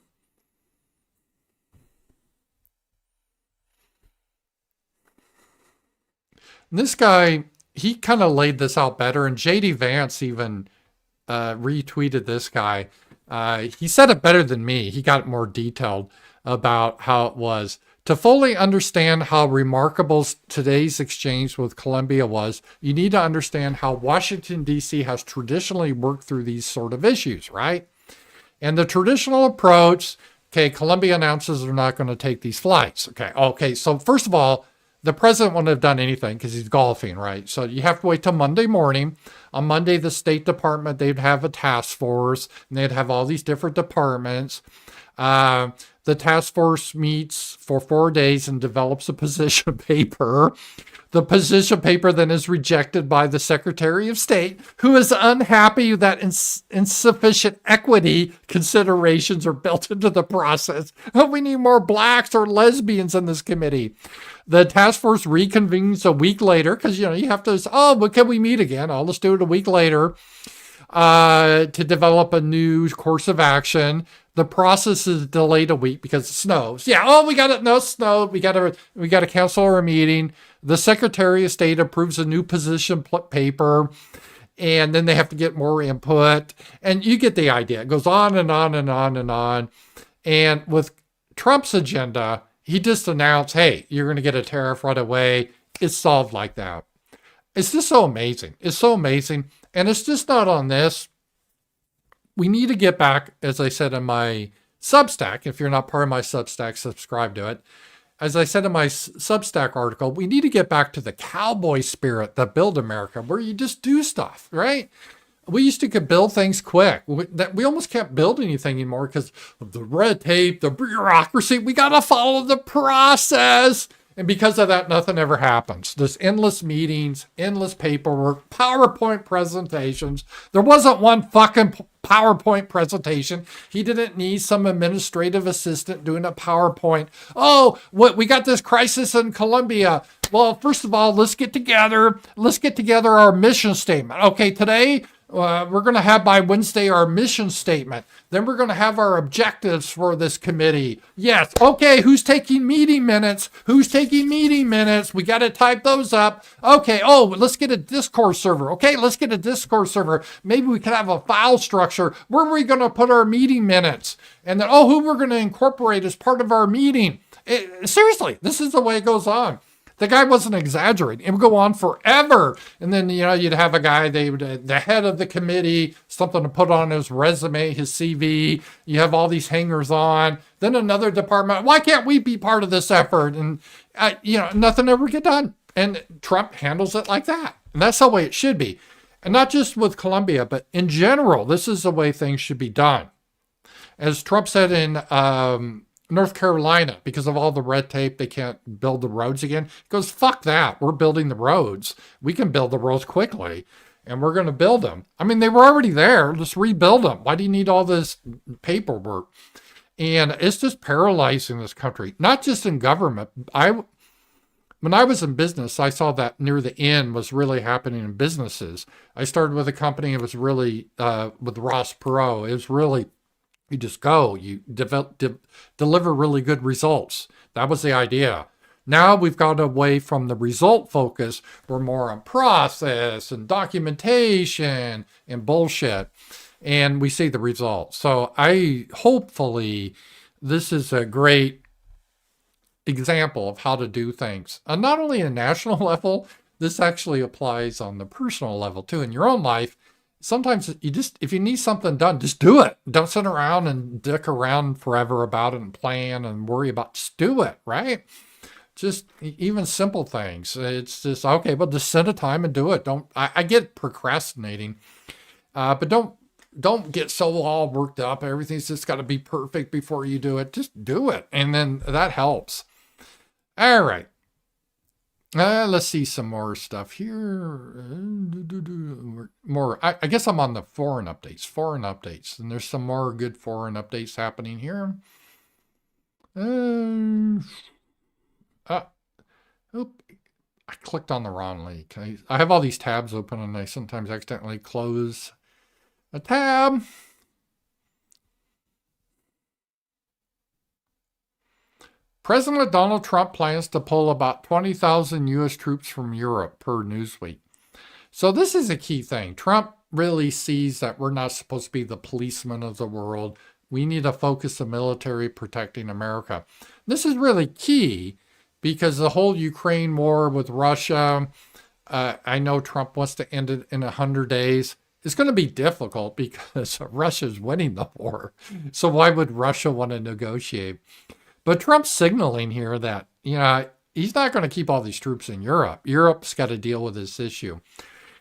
This guy, he kind of laid this out better, and JD Vance even retweeted this guy. He said it better than me. He got it more detailed about how it was. To fully understand how remarkable today's exchange with Colombia was, you need to understand how Washington, D.C. has traditionally worked through these sort of issues, right? And the traditional approach, Colombia announces they're not going to take these flights. Okay, so first of all, the president wouldn't have done anything because he's golfing, right? So you have to wait till Monday morning. On Monday, the State Department, they'd have a task force, and they'd have all these different departments. The task force meets for 4 days and develops a position paper. The position paper then is rejected by the Secretary of State, who is unhappy that insufficient equity considerations are built into the process. We need more blacks or lesbians in this committee. The task force reconvenes a week later because, you have to, but can we meet again? Let's do it a week later to develop a new course of action. The process is delayed a week because it snows. Yeah, we got it. No snow. We got to cancel our meeting. The Secretary of State approves a new position paper, and then they have to get more input. And you get the idea. It goes on and on and on and on. And with Trump's agenda, he just announced, hey, you're going to get a tariff right away. It's solved like that. It's just so amazing. It's so amazing. And it's just not on this. We need to get back, as I said in my Substack. If you're not part of my Substack, subscribe to it. As I said in my Substack article, we need to get back to the cowboy spirit that built America, where you just do stuff, right? We used to could build things quick. We almost can't build anything anymore because of the red tape, the bureaucracy. We got to follow the process. And because of that, nothing ever happens. There's endless meetings, endless paperwork, PowerPoint presentations. There wasn't one fucking PowerPoint presentation. He didn't need some administrative assistant doing a PowerPoint. We got this crisis in Colombia. Well, first of all, let's get together our mission statement. Okay, today, We're going to have by Wednesday our mission statement. Then we're going to have our objectives for this committee. Yes. Okay. Who's taking meeting minutes? Who's taking meeting minutes? We got to type those up. Okay. Oh, let's get a Discord server. Okay. Let's get a Discord server. Maybe we can have a file structure. Where are we going to put our meeting minutes? And then, oh, who we're going to incorporate as part of our meeting. Seriously, this is the way it goes on. The guy wasn't exaggerating. It would go on forever. And then, you'd have a guy, the head of the committee, something to put on his resume, his CV. You have all these hangers on. Then another department, why can't we be part of this effort? And, nothing ever get done. And Trump handles it like that. And that's the way it should be. And not just with Colombia, but in general, this is the way things should be done. As Trump said in North Carolina, because of all the red tape, they can't build the roads again. He goes, fuck that. We're building the roads. We can build the roads quickly, and we're going to build them. I mean, they were already there. Just rebuild them. Why do you need all this paperwork? And it's just paralyzing this country, not just in government. When I was in business, I saw that near the end was really happening in businesses. I started with a company. It was really with Ross Perot. It was really, you just go, you deliver really good results. That was the idea. Now we've got away from the result focus. We're more on process and documentation and bullshit. And we see the results. So hopefully this is a great example of how to do things. And not only at a national level, this actually applies on the personal level too. In your own life, sometimes if you need something done, just do it. Don't sit around and dick around forever about it and plan and worry about, just do it, right? Just even simple things. It's just, okay, well, just set a time and do it. I get procrastinating, but don't get so all worked up. Everything's just got to be perfect before you do it. Just do it. And then that helps. All right. Let's see some more stuff here. More. I guess I'm on the foreign updates. And there's some more good foreign updates happening here. I clicked on the wrong link. I have all these tabs open and I sometimes accidentally close a tab. President Donald Trump plans to pull about 20,000 U.S. troops from Europe, per Newsweek. So this is a key thing. Trump really sees that we're not supposed to be the policemen of the world. We need to focus the military protecting America. This is really key because the whole Ukraine war with Russia, I know Trump wants to end it in 100 days. It's going to be difficult because Russia's winning the war. So why would Russia want to negotiate? But Trump's signaling here that, he's not going to keep all these troops in Europe. Europe's got to deal with this issue.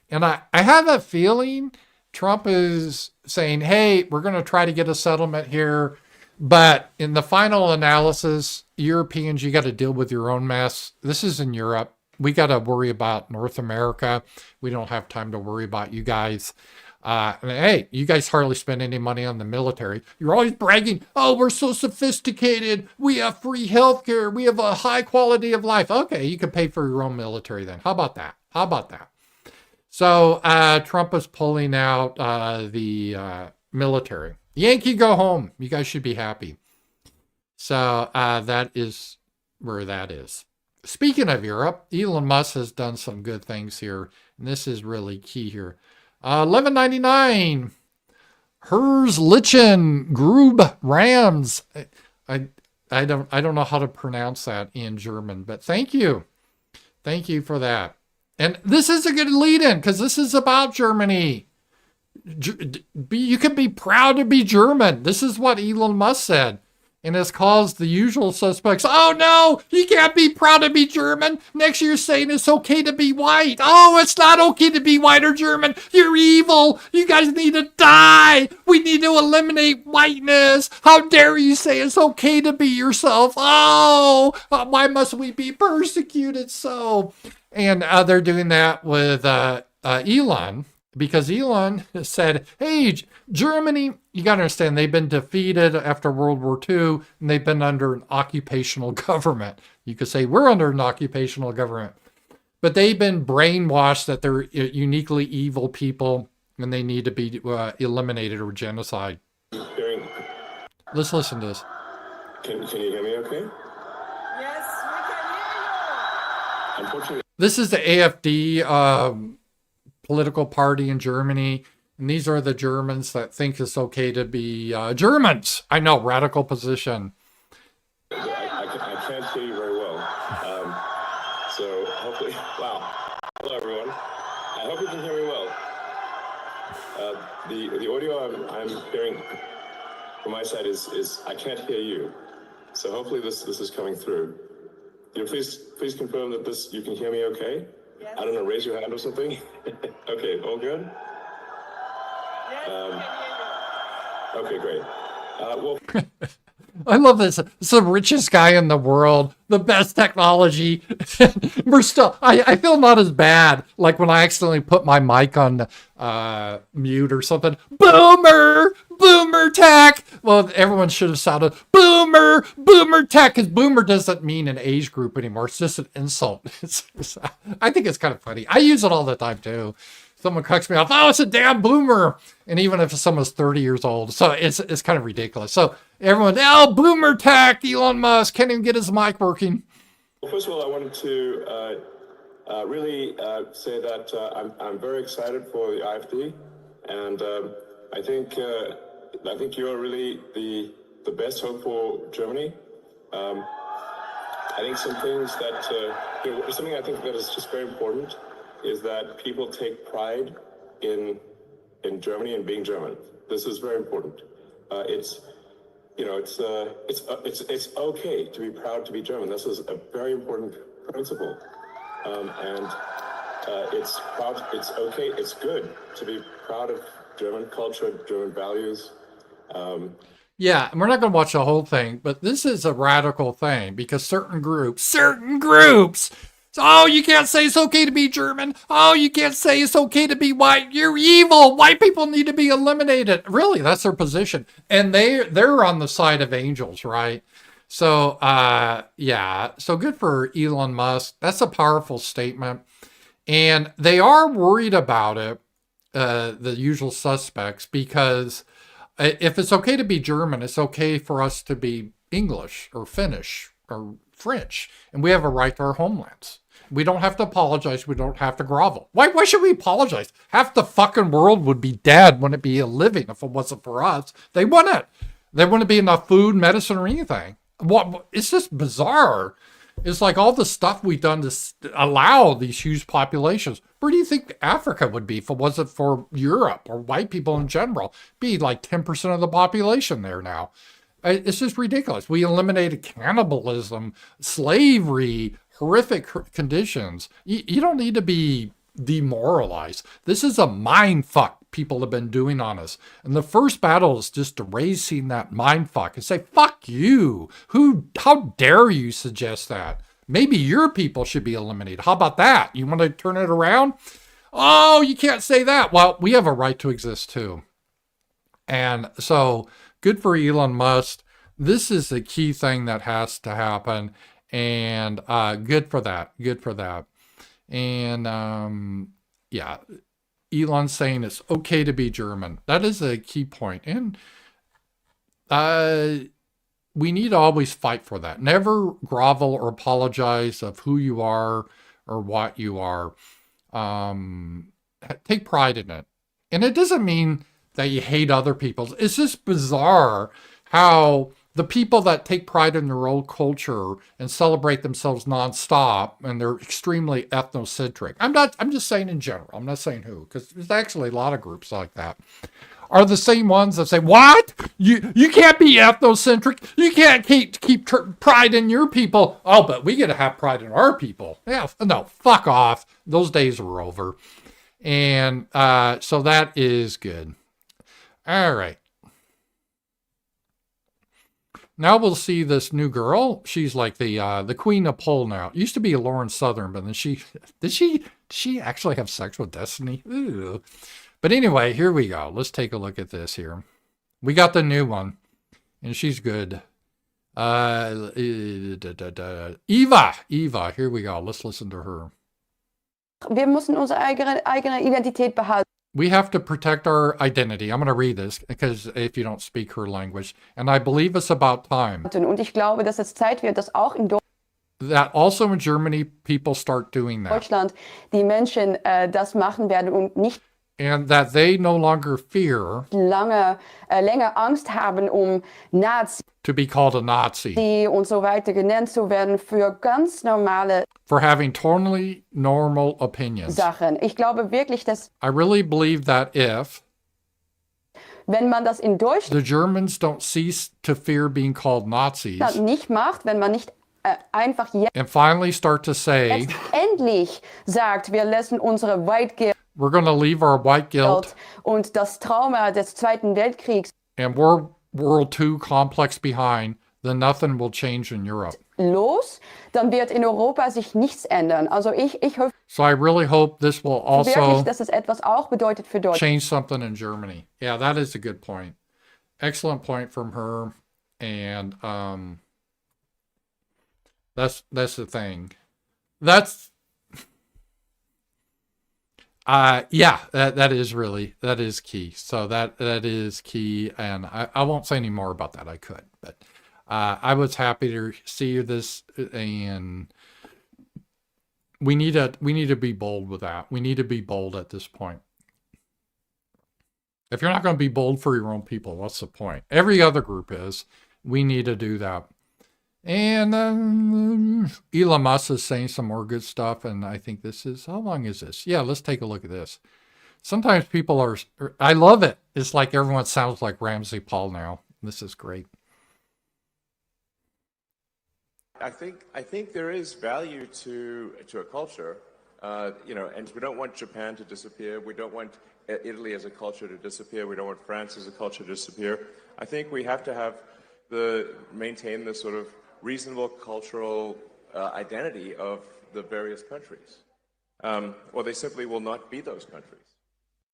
And I have a feeling Trump is saying, hey, we're going to try to get a settlement here. But in the final analysis, Europeans, you got to deal with your own mess. This is in Europe. We got to worry about North America. We don't have time to worry about you guys. Hey, you guys hardly spend any money on the military. You're always bragging, oh, we're so sophisticated. We have free healthcare. We have a high quality of life. Okay, you can pay for your own military then. How about that? So Trump is pulling out the military. Yankee, go home. You guys should be happy. So that is where that is. Speaking of Europe, Elon Musk has done some good things here. And this is really key here. $11.99. Herzlichen Grub Rams. I don't know how to pronounce that in German, but thank you. Thank you for that. And this is a good lead-in because this is about Germany. You can be proud to be German. This is what Elon Musk said. And has caused the usual suspects, oh no, you can't be proud to be German. Next year saying it's okay to be white. Oh, it's not okay to be white or German. You're evil. You guys need to die. We need to eliminate whiteness. How dare you say it's okay to be yourself? Oh, why must we be persecuted so? And they're doing that with Elon. Because Elon said, hey, Germany, you got to understand, they've been defeated after World War II, and they've been under an occupational government. You could say we're under an occupational government. But they've been brainwashed that they're uniquely evil people. and they need to be eliminated or genocide. Hearing, Let's listen to this. can you hear me okay? Yes, we can hear you. Unfortunately, This is the AfD political party in Germany. And these are the Germans that think it's okay to be Germans. I know, radical position. I can't hear you very well. So hopefully, wow. Hello, everyone. I hope you can hear me well. The audio I'm hearing from my side is I can't hear you. So hopefully this is coming through. You know, please confirm that you can hear me okay? Yes. I don't know, raise your hand or something. Okay, all good? Yes, we can hear you. Okay, great. Well, I love this. It's the richest guy in the world, the best technology. We're still, I feel not as bad like when I accidentally put my mic on mute or something. Boomer! Boomer tech! Well, everyone should have shouted, Boomer! Boomer tech! Because boomer doesn't mean an age group anymore. It's just an insult. I think it's kind of funny. I use it all the time too. Someone cuts me off, oh, it's a damn boomer. And even if someone's 30 years old. So it's kind of ridiculous. So everyone, oh, boomer tech, Elon Musk, can't even get his mic working. Well, first of all, I wanted to really say that I'm very excited for the AfD, and I think you are really the best hope for Germany. I think some things that something I think that is just very important is that people take pride in Germany and being German. This is very important. It's okay to be proud to be German. This is a very important principle, and it's okay. It's good to be proud of German culture, German values. Yeah, and we're not going to watch the whole thing, but this is a radical thing because certain groups, oh, you can't say it's okay to be German. Oh, you can't say it's okay to be white. You're evil. White people need to be eliminated. Really, that's their position. And they're on the side of angels, right? So, yeah. So good for Elon Musk. That's a powerful statement. And they are worried about it, the usual suspects, because if it's okay to be German, it's okay for us to be English or Finnish or French. And we have a right to our homelands. We don't have to apologize. We don't have to grovel. Why should we apologize? Half the fucking world would be dead. Wouldn't it be a living if it wasn't for us? They wouldn't. There wouldn't be enough food, medicine, or anything. It's just bizarre. It's like all the stuff we've done to allow these huge populations. Where do you think Africa would be if it wasn't for Europe or white people in general? Be like 10% of the population there now. It's just ridiculous. We eliminated cannibalism, slavery, horrific conditions. You don't need to be demoralized. This is a mind fuck people have been doing on us. And the first battle is just erasing that mind fuck and say, fuck you. How dare you suggest that? Maybe your people should be eliminated. How about that? You want to turn it around? Oh, you can't say that. Well, we have a right to exist too. And so good for Elon Musk. This is the key thing that has to happen. And good for that. Good for that. And yeah, Elon's saying it's okay to be German. That is a key point. And we need to always fight for that. Never grovel or apologize of who you are or what you are. Take pride in it. And it doesn't mean that you hate other people. It's just bizarre how the people that take pride in their old culture and celebrate themselves nonstop, and they're extremely ethnocentric. I'm just saying in general. I'm not saying who, because there's actually a lot of groups like that. Are the same ones that say, what? You can't be ethnocentric. You can't keep pride in your people. Oh, but we get to have pride in our people. Yeah, no, fuck off. Those days are over. And so that is good. All right. Now we'll see this new girl. She's like the queen of pole now. It used to be Lauren Southern, but then did she actually have sex with Destiny? Ooh. But anyway, here we go. Let's take a look at this here. We got the new one, and she's good. Eva, here we go. Let's listen to her. Wir müssen unsere eigene Identität behalten. we have to protect our identity. I'm going to read this because if you don't speak her language, and I believe it's about time Und ich glaube, dass es Zeit wird, dass auch in that also in Germany people start doing that, Deutschland die Menschen das machen werden und nicht and that they no longer fear länger Angst haben, Nazi to be called a Nazi, und so weiter genannt zu werden für ganz normale for having totally normal opinions. Sachen. Ich glaube wirklich, dass I really believe that if wenn man das in Deutschland the Germans don't cease to fear being called Nazis nicht macht, wenn man nicht einfach and finally start to say, jetzt endlich sagt, wir lassen unsere White we're going to leave our white guilt und das Trauma des Zweiten Weltkriegs and World War II complex behind, then nothing will change in Europe. los, dann wird in Europa sich nichts ändern. Also ich hoffe So I really hope this will wirklich, also dass es etwas auch bedeutet für Deutschland. change something in Germany. Yeah, that is a good point. Excellent point from her. And that's the thing. That's yeah, that is key. So that is key, and I won't say any more about that. I could, but I was happy to see this, and we need to be bold with that. We need to be bold at this point. If you're not going to be bold for your own people, what's the point? Every other group is. We need to do that. And Elon Musk is saying some more good stuff, and I think this is, how long is this? Yeah, let's take a look at this. Sometimes people are, I love it. It's like everyone sounds like RAMZPAUL now. This is great. I think there is value to a culture, you know, and we don't want Japan to disappear. We don't want Italy as a culture to disappear. We don't want France as a culture to disappear. I think we have to maintain the sort of reasonable cultural identity of the various countries, or they simply will not be those countries.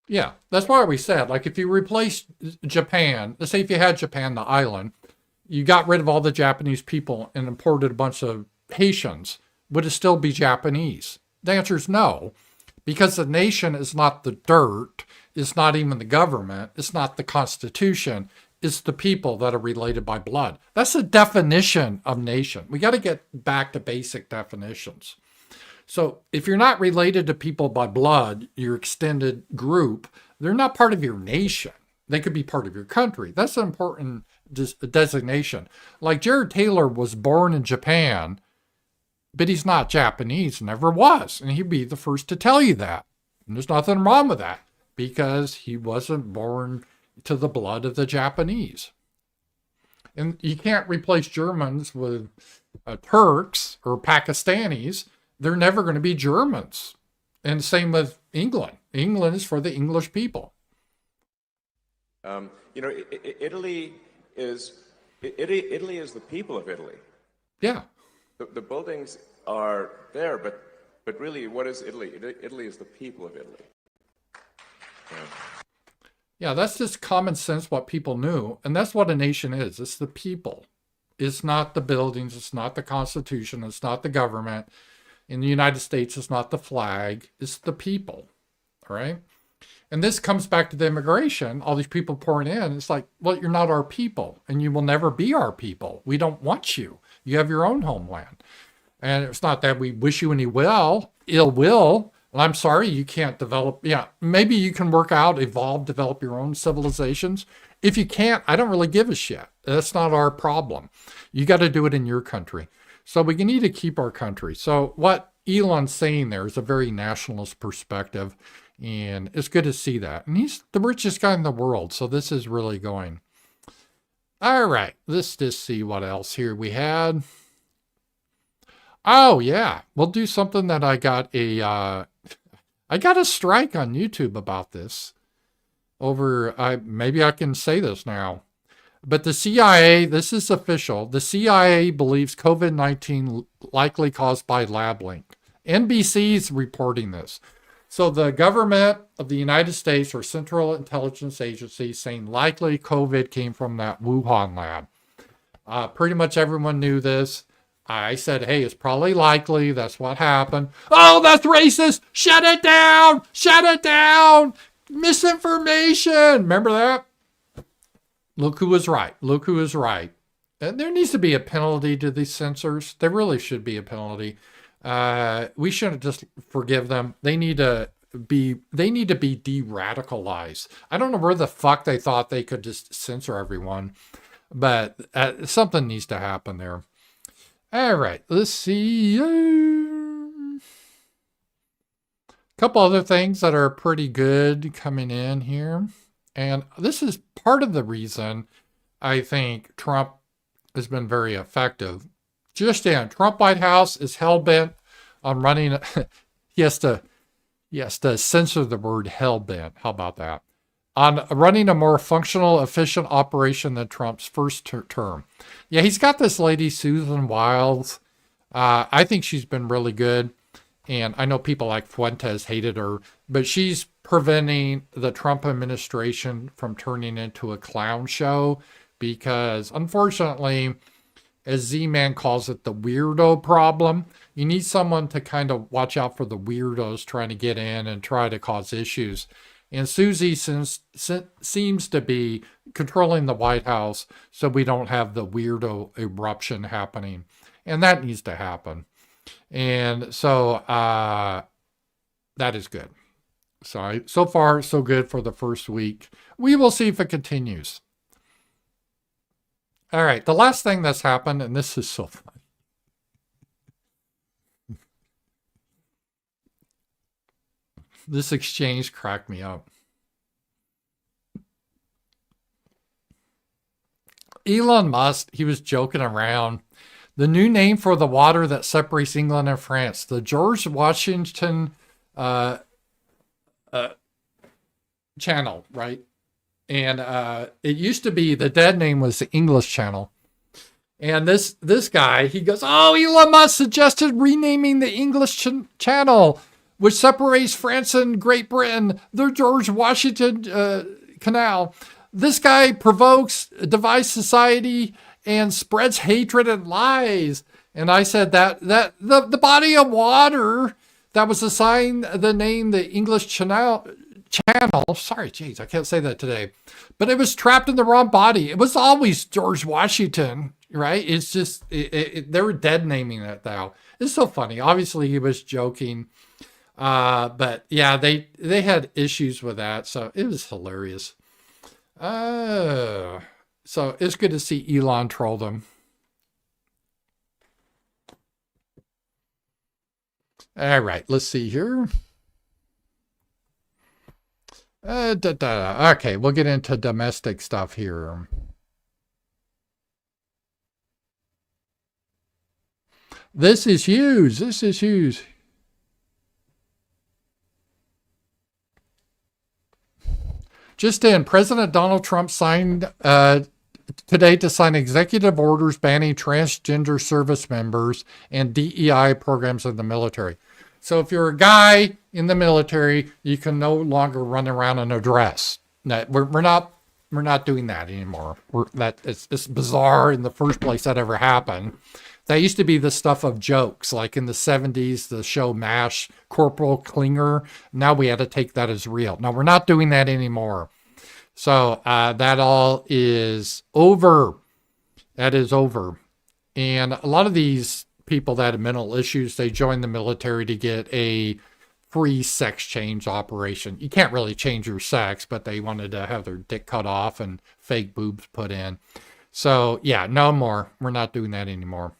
Yeah, that's why we said, like, if you replace Japan, let's say if you had Japan, the island, you got rid of all the Japanese people and imported a bunch of Haitians, would it still be Japanese? The answer is no, because the nation is not the dirt, it's not even the government, it's not the Constitution, it's the people that are related by blood. That's the definition of nation. We got to get back to basic definitions. So if you're not related to people by blood, your extended group, they're not part of your nation. They could be part of your country. That's an important designation. Like Jared Taylor was born in Japan, but he's not Japanese, never was. And he'd be the first to tell you that. And there's nothing wrong with that because he wasn't born to the blood of the Japanese. And you can't replace Germans with Turks or Pakistanis. They're never going to be Germans. And same with England. England is for the English people. You know, Italy is the people of Italy. Yeah. The buildings are there, but really, what is Italy? Italy is the people of Italy. Yeah, that's just common sense, what people knew. And that's what a nation is. It's the people. It's not the buildings. It's not the Constitution. It's not the government. In the United States, it's not the flag. It's the people. All right? And this comes back to the immigration. All these people pouring in. It's like, well, you're not our people. And you will never be our people. We don't want you. You have your own homeland. And it's not that we wish you any ill will. Well, I'm sorry, you can't develop. Yeah, maybe you can work out, evolve, develop your own civilizations. If you can't, I don't really give a shit. That's not our problem. You got to do it in your country. So we need to keep our country. So what Elon's saying there is a very nationalist perspective, and it's good to see that. And he's the richest guy in the world, so this is really going. All right, let's just see what else here we had. Oh, yeah, we'll do something that I got a strike on YouTube about this. Maybe I can say this now. But the CIA, this is official, the CIA believes COVID-19 likely caused by lab leak. NBC's reporting this. So the government of the United States or Central Intelligence Agency saying likely COVID came from that Wuhan lab. Pretty much everyone knew this. I said, hey, it's probably likely. That's what happened. Oh, that's racist. Shut it down. Shut it down. Misinformation. Remember that? Look who was right. Look who was right. And there needs to be a penalty to these censors. There really should be a penalty. We shouldn't just forgive them. They need to be de-radicalized. I don't know where the fuck they thought they could just censor everyone, but something needs to happen there. All right, let's see. A couple other things that are pretty good coming in here. And this is part of the reason I think Trump has been very effective. Just in, Trump White House is hell-bent on running. He has to censor the word hell-bent. How about that? On running a more functional, efficient operation than Trump's first term. Yeah, he's got this lady, Susan Wiles. I think she's been really good. And I know people like Fuentes hated her, but she's preventing the Trump administration from turning into a clown show because, unfortunately, as Z-Man calls it, the weirdo problem, you need someone to kind of watch out for the weirdos trying to get in and try to cause issues. And Susie seems to be controlling the White House so we don't have the weirdo eruption happening. And that needs to happen. And so that is good. So far, so good for the first week. We will see if it continues. All right, the last thing that's happened, and this is so funny. This exchange cracked me up. Elon Musk, he was joking around. The new name for the water that separates England and France, the George Washington Channel, right? And it used to be, the dead name was the English Channel. And this guy, he goes, oh, Elon Musk suggested renaming the English Channel, which separates France and Great Britain, the George Washington Canal. This guy provokes, divides society, and spreads hatred and lies. And I said that the body of water that was assigned the name the English Channel. Sorry, geez, I can't say that today. But it was trapped in the wrong body. It was always George Washington, right? It's just, they were dead naming it now. It's so funny. Obviously, he was joking. But yeah, they had issues with that. So it was hilarious. So it's good to see Elon troll them. All right, let's see here. Okay, we'll get into domestic stuff here. This is huge. This is huge. Just in, President Donald Trump signed today to sign executive orders banning transgender service members and DEI programs in the military. So if you're a guy in the military, you can no longer run around in a dress. We're not doing that anymore. It's bizarre in the first place that ever happened. That used to be the stuff of jokes, like in the 70s, the show MASH, Corporal Klinger. Now we had to take that as real. Now we're not doing that anymore. So that all is over. That is over. And a lot of these people that have mental issues, they join the military to get a free sex change operation. You can't really change your sex, but they wanted to have their dick cut off and fake boobs put in. So yeah, no more. We're not doing that anymore.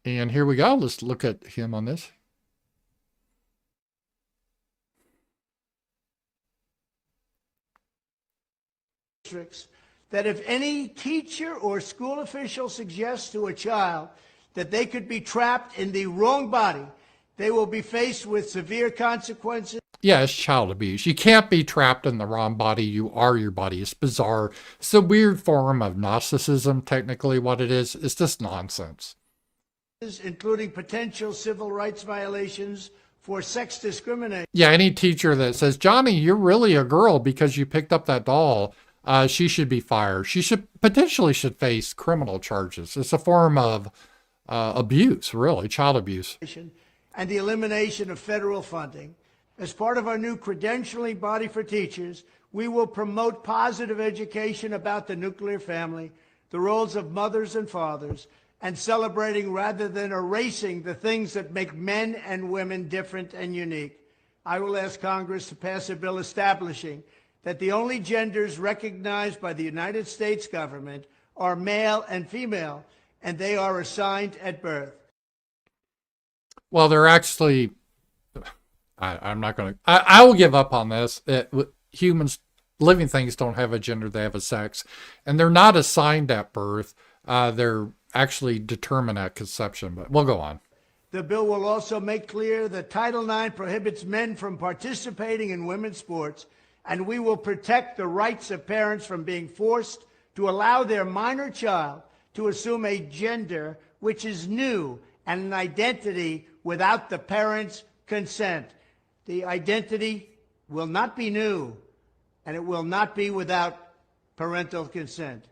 And here we go. Let's look at him on this. That if any teacher or school official suggests to a child that they could be trapped in the wrong body, they will be faced with severe consequences. Yeah, it's child abuse. You can't be trapped in the wrong body. You are your body. It's bizarre. It's a weird form of narcissism, technically what it is. It's just nonsense. Including potential civil rights violations for sex discrimination. Yeah, any teacher that says, Johnny, you're really a girl because you picked up that doll, she should be fired. She should potentially face criminal charges. It's a form of abuse, really, child abuse. and the elimination of federal funding. As part of our new credentialing body for teachers, we will promote positive education about the nuclear family, the roles of mothers and fathers, and celebrating rather than erasing the things that make men and women different and unique. I will ask Congress to pass a bill establishing that the only genders recognized by the United States government are male and female, and they are assigned at birth. Well, they're actually, I'm not going to, I will give up on this. Humans, living things don't have a gender, they have a sex. And they're not assigned at birth. They're actually determined at conception, but we'll go on. The bill will also make clear that Title IX prohibits men from participating in women's sports, and we will protect the rights of parents from being forced to allow their minor child to assume a gender which is new and an identity without the parents' consent. The identity will not be new, and it will not be without parental consent.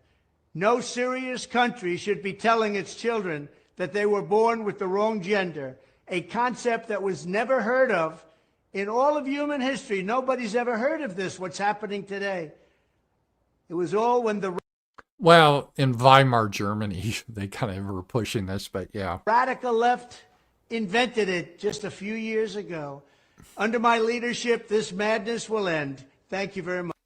No serious country should be telling its children that they were born with the wrong gender, a concept that was never heard of in all of human history. Nobody's ever heard of this, what's happening today. It was all when the Well, in Weimar, Germany, they kind of were pushing this, but yeah. radical left invented it just a few years ago. Under my leadership, this madness will end. Thank you very much.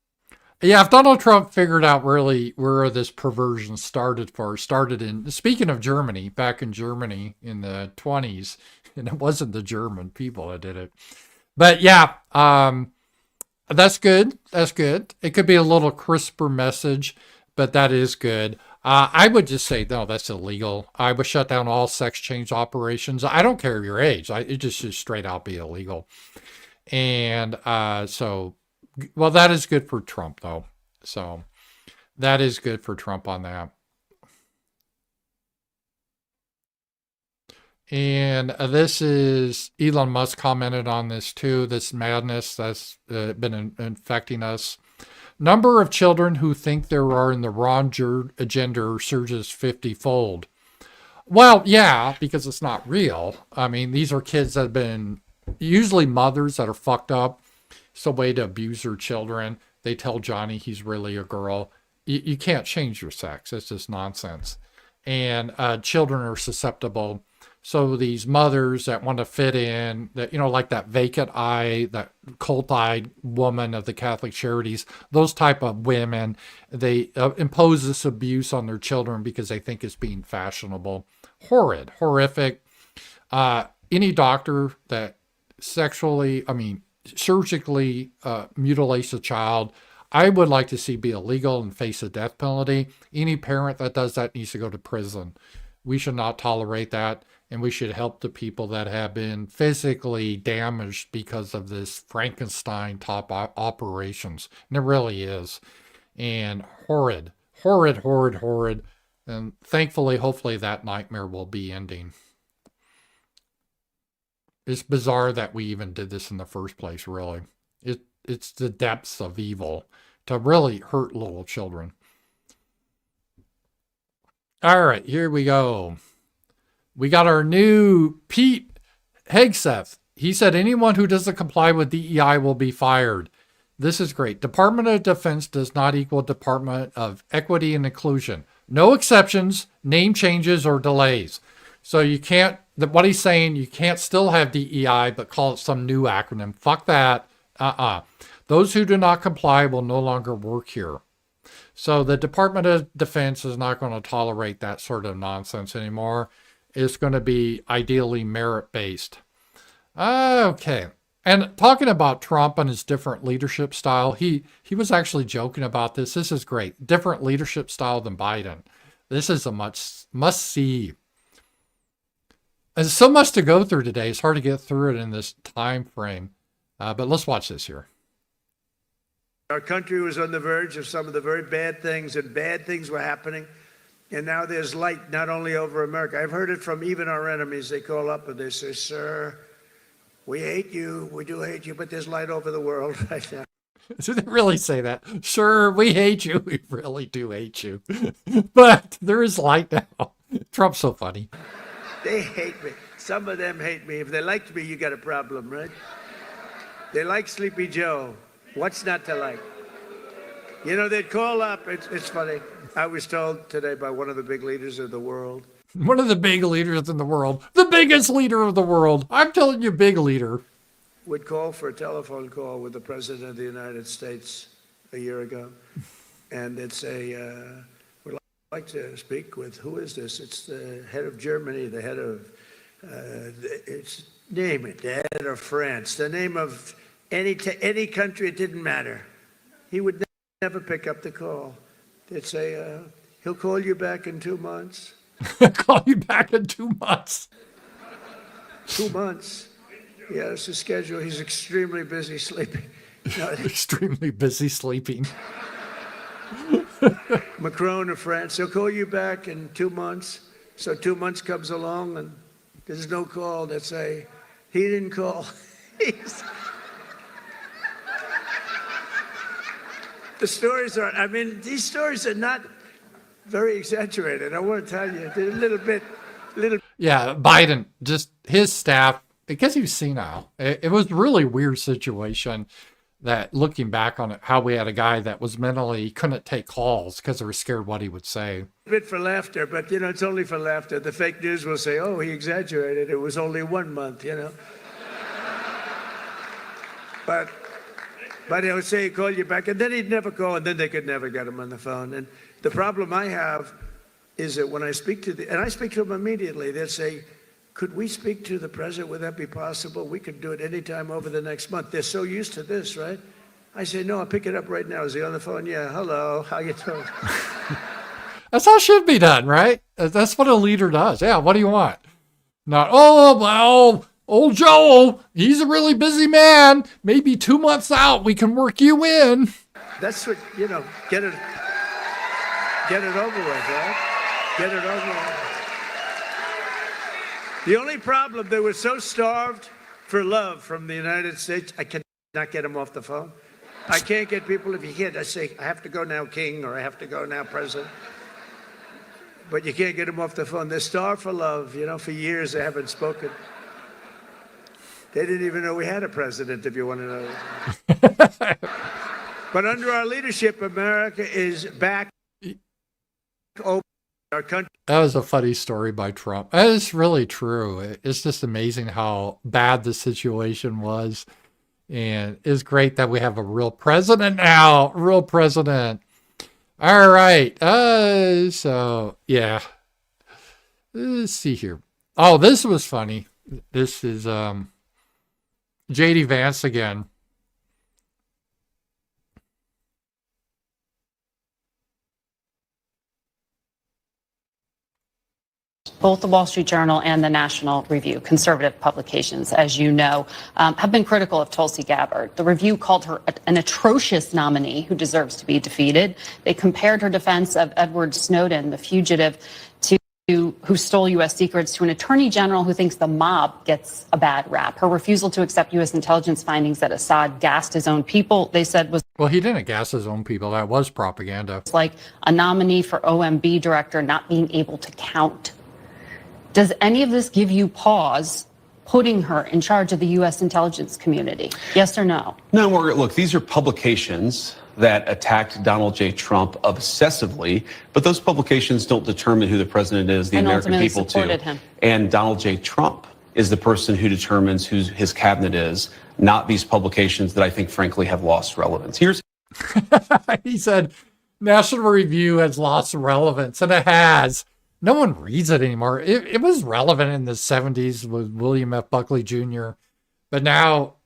Yeah, if Donald Trump figured out really where this perversion started in, speaking of Germany, back in Germany in the 20s, and it wasn't the German people that did it. But yeah, that's good. That's good. It could be a little crisper message, but that is good. I would just say, no, that's illegal. I would shut down all sex change operations. I don't care your age. It just should straight out be illegal. And so, well, that is good for Trump, though. So that is good for Trump on that. And this is Elon Musk commented on this too, this madness that's been infecting us. Number of children who think they are in the wrong gender surges 50-fold. Well, yeah, because it's not real. I mean, these are kids that have been, usually mothers that are fucked up. It's a way to abuse their children. They tell Johnny he's really a girl. You can't change your sex. It's just nonsense. And children are susceptible. So these mothers that want to fit in, that, you know, like that vacant eye, that cult-eyed woman of the Catholic Charities, those type of women, they impose this abuse on their children because they think it's being fashionable. Horrid, horrific. Any doctor that surgically mutilates a child, I would like to see be illegal and face a death penalty. Any parent that does that needs to go to prison. We should not tolerate that. And we should help the people that have been physically damaged because of this Frankenstein top operations. And it really is. And horrid, horrid, horrid, horrid. And thankfully, hopefully that nightmare will be ending. It's bizarre that we even did this in the first place, really. It's the depths of evil to really hurt little children. All right, here we go. We got our new Pete Hegseth. He said anyone who doesn't comply with DEI will be fired. This is great. Department of Defense does not equal Department of Equity and Inclusion. No exceptions, name changes, or delays. So you can't, what he's saying, you can't still have DEI, but call it some new acronym. Fuck that. Those who do not comply will no longer work here. So the Department of Defense is not going to tolerate that sort of nonsense anymore. It's going to be ideally merit-based. Okay. And talking about Trump and his different leadership style, he was actually joking about this. This is great. Different leadership style than Biden. This is a must-see. There's so much to go through today. It's hard to get through it in this time frame. But let's watch this here. Our country was on the verge of some of the very bad things, and bad things were happening. And now there's light not only over America. I've heard it from even our enemies. They call up and they say, sir, we hate you. We do hate you, but there's light over the world right now. Do they really say that? Sure, we hate you. We really do hate you. But there is light now. Trump's so funny. They hate me. Some of them hate me. If they liked me, you got a problem, right? They like Sleepy Joe. What's not to like? You know, they'd call up. It's funny. I was told today by one of the big leaders of the world. One of the big leaders in the world. The biggest leader of the world. I'm telling you, big leader. Would call for a telephone call with the President of the United States a year ago. And they'd say, we'd like to speak with, who is this? It's the head of Germany, the head of, it's, name it, the head of France, the name of any country, it didn't matter. He would never pick up the call. They'd say, he'll call you back in 2 months. Call you back in 2 months. 2 months. Yeah, it's his schedule. He's extremely busy sleeping. No, Extremely busy sleeping. Macron of France, he'll call you back in 2 months. So 2 months comes along and there's no call. They say, he didn't call. The stories are, I mean, these stories are not very exaggerated. I want to tell you, they're a little bit. Yeah, Biden, just his staff, because he was senile. It was a really weird situation that looking back on it, how we had a guy that was mentally, couldn't take calls because they were scared what he would say. A bit for laughter, but you know, it's only for laughter. The fake news will say, oh, he exaggerated. It was only 1 month, you know. But he would say he'd call you back, and then he'd never call, and then they could never get him on the phone. And the problem I have is that when I speak to and I speak to them immediately, they'll say, could we speak to the president? Would that be possible? We could do it anytime over the next month. They're so used to this, right? I say, no, I'll pick it up right now. Is he on the phone? Yeah, hello, how you doing? That's how it should be done, right? That's what a leader does. Yeah, what do you want? Not, oh, well, old Joe, he's a really busy man. Maybe 2 months out, we can work you in. That's what, you know, get it over with, right? Get it over with. The only problem, they were so starved for love from the United States, I cannot get them off the phone. I can't get people, if you can't, I say, I have to go now, King, or I have to go now, President. But you can't get them off the phone. They're starved for love. You know, for years they haven't spoken. They didn't even know we had a president, if you want to know. But under our leadership, America is back open. Our country. That was a funny story by Trump. That is really true. It's just amazing how bad the situation was. And it's great that we have a real president now. Real president. All right. So, yeah. Let's see here. Oh, this was funny. This is J.D. Vance again. Both the Wall Street Journal and the National Review, conservative publications, as you know, have been critical of Tulsi Gabbard. The Review called her an atrocious nominee who deserves to be defeated. They compared her defense of Edward Snowden, the fugitive, who stole U.S. secrets, to an attorney general who thinks the mob gets a bad rap. Her refusal to accept U.S. intelligence findings that Assad gassed his own people, they said, was... Well, he didn't gas his own people. That was propaganda. It's like a nominee for OMB director not being able to count. Does any of this give you pause putting her in charge of the U.S. intelligence community? Yes or no? No, Margaret, look, these are publications that attacked Donald J. Trump obsessively, but those publications don't determine who the president is, the And American ultimately people supported do. him. And Donald J. Trump is the person who determines who his cabinet is, not these publications that I think, frankly, have lost relevance. He said, National Review has lost relevance, and it has. No one reads it anymore. It was relevant in the 70s with William F. Buckley Jr. But now,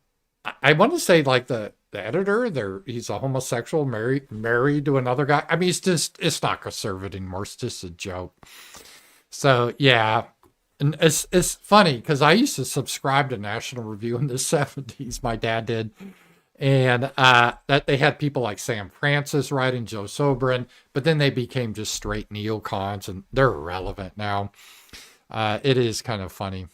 I want to say like the editor, he's a homosexual, married to another guy. I mean, it's not conservative anymore. It's just a joke. So, yeah. And it's funny because I used to subscribe to National Review in the 70s. My dad did. And that they had people like Sam Francis writing, Joe Sobran, but then they became just straight neocons, and they're irrelevant now. It is kind of funny.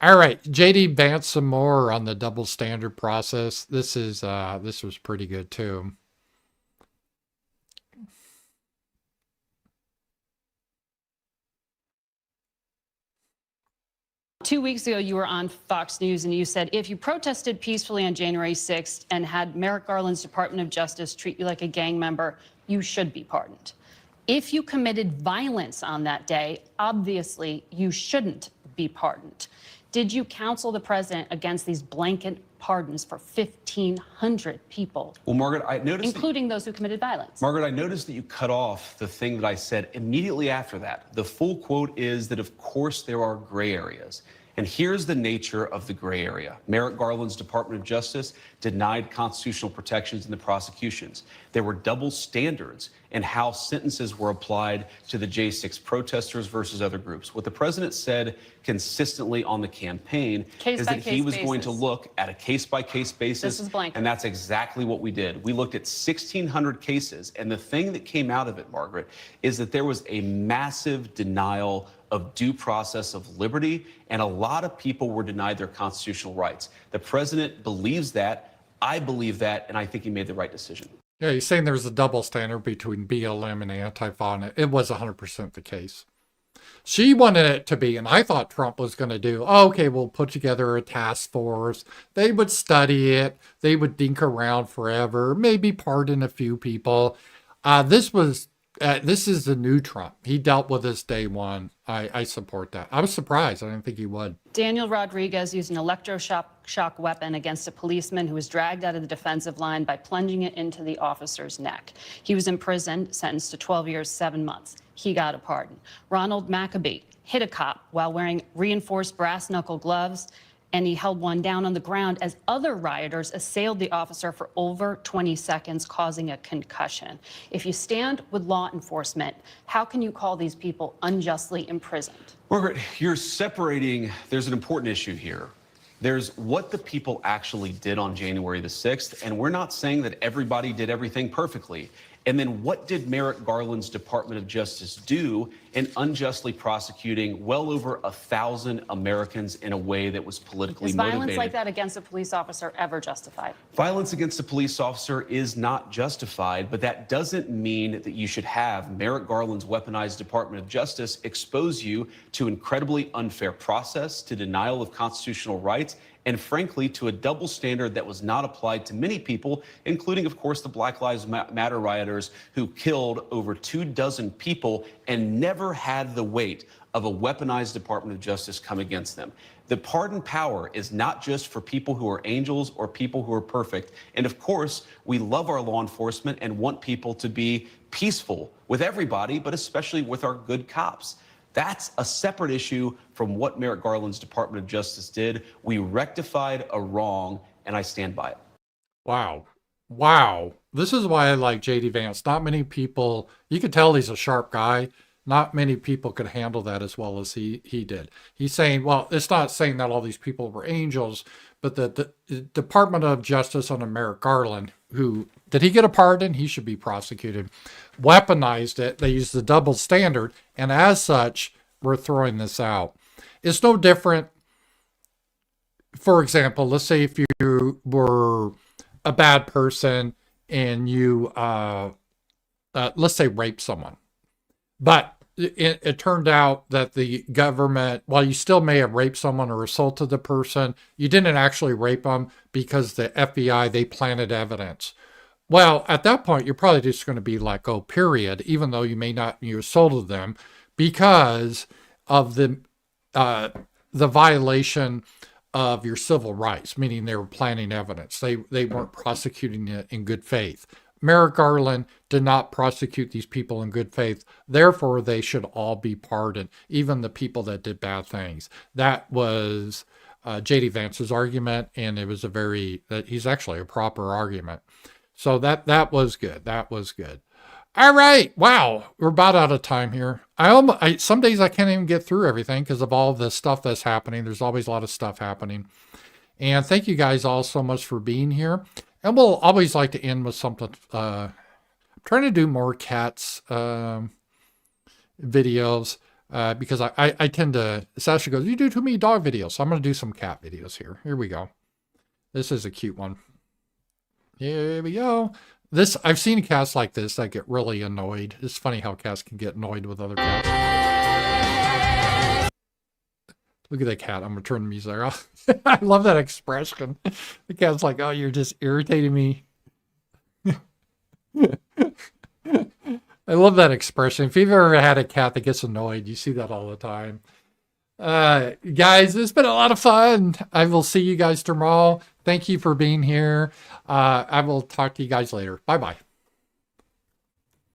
All right, JD Vance some more on the double standard process. This was pretty good too. 2 weeks ago, you were on Fox News and you said if you protested peacefully on January 6th and had Merrick Garland's Department of Justice treat you like a gang member, you should be pardoned. If you committed violence on that day, obviously you shouldn't be pardoned. Did you counsel the president against these blanket pardons for 1,500 people? Well, Margaret, I noticed, including those who committed violence. Margaret, I noticed that you cut off the thing that I said immediately after that. The full quote is that, of course, there are gray areas. And here's the nature of the gray area. Merrick Garland's Department of Justice denied constitutional protections in the prosecutions. There were double standards in how sentences were applied to the J6 protesters versus other groups. What the president said consistently on the campaign is that he was going to look at a case-by-case basis. This is blanket. And that's exactly what we did. We looked at 1,600 cases. And the thing that came out of it, Margaret, is that there was a massive denial of due process of liberty, and a lot of people were denied their constitutional rights. The president believes that, I believe that, and I think he made the right decision. Yeah, he's saying there's a double standard between BLM and Antifa, and it was 100% the case. She wanted it to be, and I thought Trump was going to do, oh, okay, we'll put together a task force. They would study it. They would dink around forever, maybe pardon a few people. This is the new Trump. He dealt with this day one. I support that. I was surprised. I didn't think he would. Daniel Rodriguez used an electroshock weapon against a policeman who was dragged out of the defensive line by plunging it into the officer's neck. He was imprisoned, sentenced to 12 years, 7 months. He got a pardon. Ronald Maccabee hit a cop while wearing reinforced brass knuckle gloves, and he held one down on the ground as other rioters assailed the officer for over 20 seconds, causing a concussion. If you stand with law enforcement, how can you call these people unjustly imprisoned? Margaret, you're separating, there's an important issue here. There's what the people actually did on January the 6th, and we're not saying that everybody did everything perfectly. And then what did Merrick Garland's Department of Justice do in unjustly prosecuting well over 1,000 Americans in a way that was politically motivated? Is violence like that against a police officer ever justified? Violence against a police officer is not justified, but that doesn't mean that you should have Merrick Garland's weaponized Department of Justice expose you to incredibly unfair process, to denial of constitutional rights, and frankly, to a double standard that was not applied to many people, including, of course, the Black Lives Matter rioters who killed over 24 people and never had the weight of a weaponized Department of Justice come against them. The pardon power is not just for people who are angels or people who are perfect. And of course, we love our law enforcement and want people to be peaceful with everybody, but especially with our good cops. That's a separate issue from what Merrick Garland's Department of Justice did. We rectified a wrong, and I stand by it. Wow. Wow. This is why I like J.D. Vance. Not many people, you could tell he's a sharp guy. Not many people could handle that as well as he did. He's saying, well, it's not saying that all these people were angels, but the Department of Justice under Merrick Garland, who, did he get a pardon? He should be prosecuted. Weaponized it. They used the double standard. And as such, we're throwing this out. It's no different. For example, let's say if you were a bad person and you, let's say, raped someone. But it turned out that the government, while you still may have raped someone or assaulted the person, you didn't actually rape them because the FBI, they planted evidence. Well, at that point, you're probably just going to be let go, period, even though you assaulted them because of the violation of your civil rights, meaning they were planting evidence. They weren't prosecuting it in good faith. Merrick Garland did not prosecute these people in good faith. Therefore, they should all be pardoned, even the people that did bad things. That was J.D. Vance's argument, and it was he's actually a proper argument. So that was good. That was good. All right. Wow. We're about out of time here. Some days I can't even get through everything because of all the stuff that's happening. There's always a lot of stuff happening. And thank you guys all so much for being here. And we'll always like to end with something. I'm trying to do more cats videos because I tend to, Sasha goes, you do too many dog videos. So I'm going to do some cat videos here. Here we go. This is a cute one. Here we go. I've seen cats like this that get really annoyed. It's funny how cats can get annoyed with other cats. Look at that cat. I'm going to turn the music off. I love that expression. The cat's like, oh, you're just irritating me. I love that expression. If you've ever had a cat that gets annoyed, you see that all the time. Guys, it's been a lot of fun. I will see you guys tomorrow. Thank you for being here. I will talk to you guys later. Bye-bye.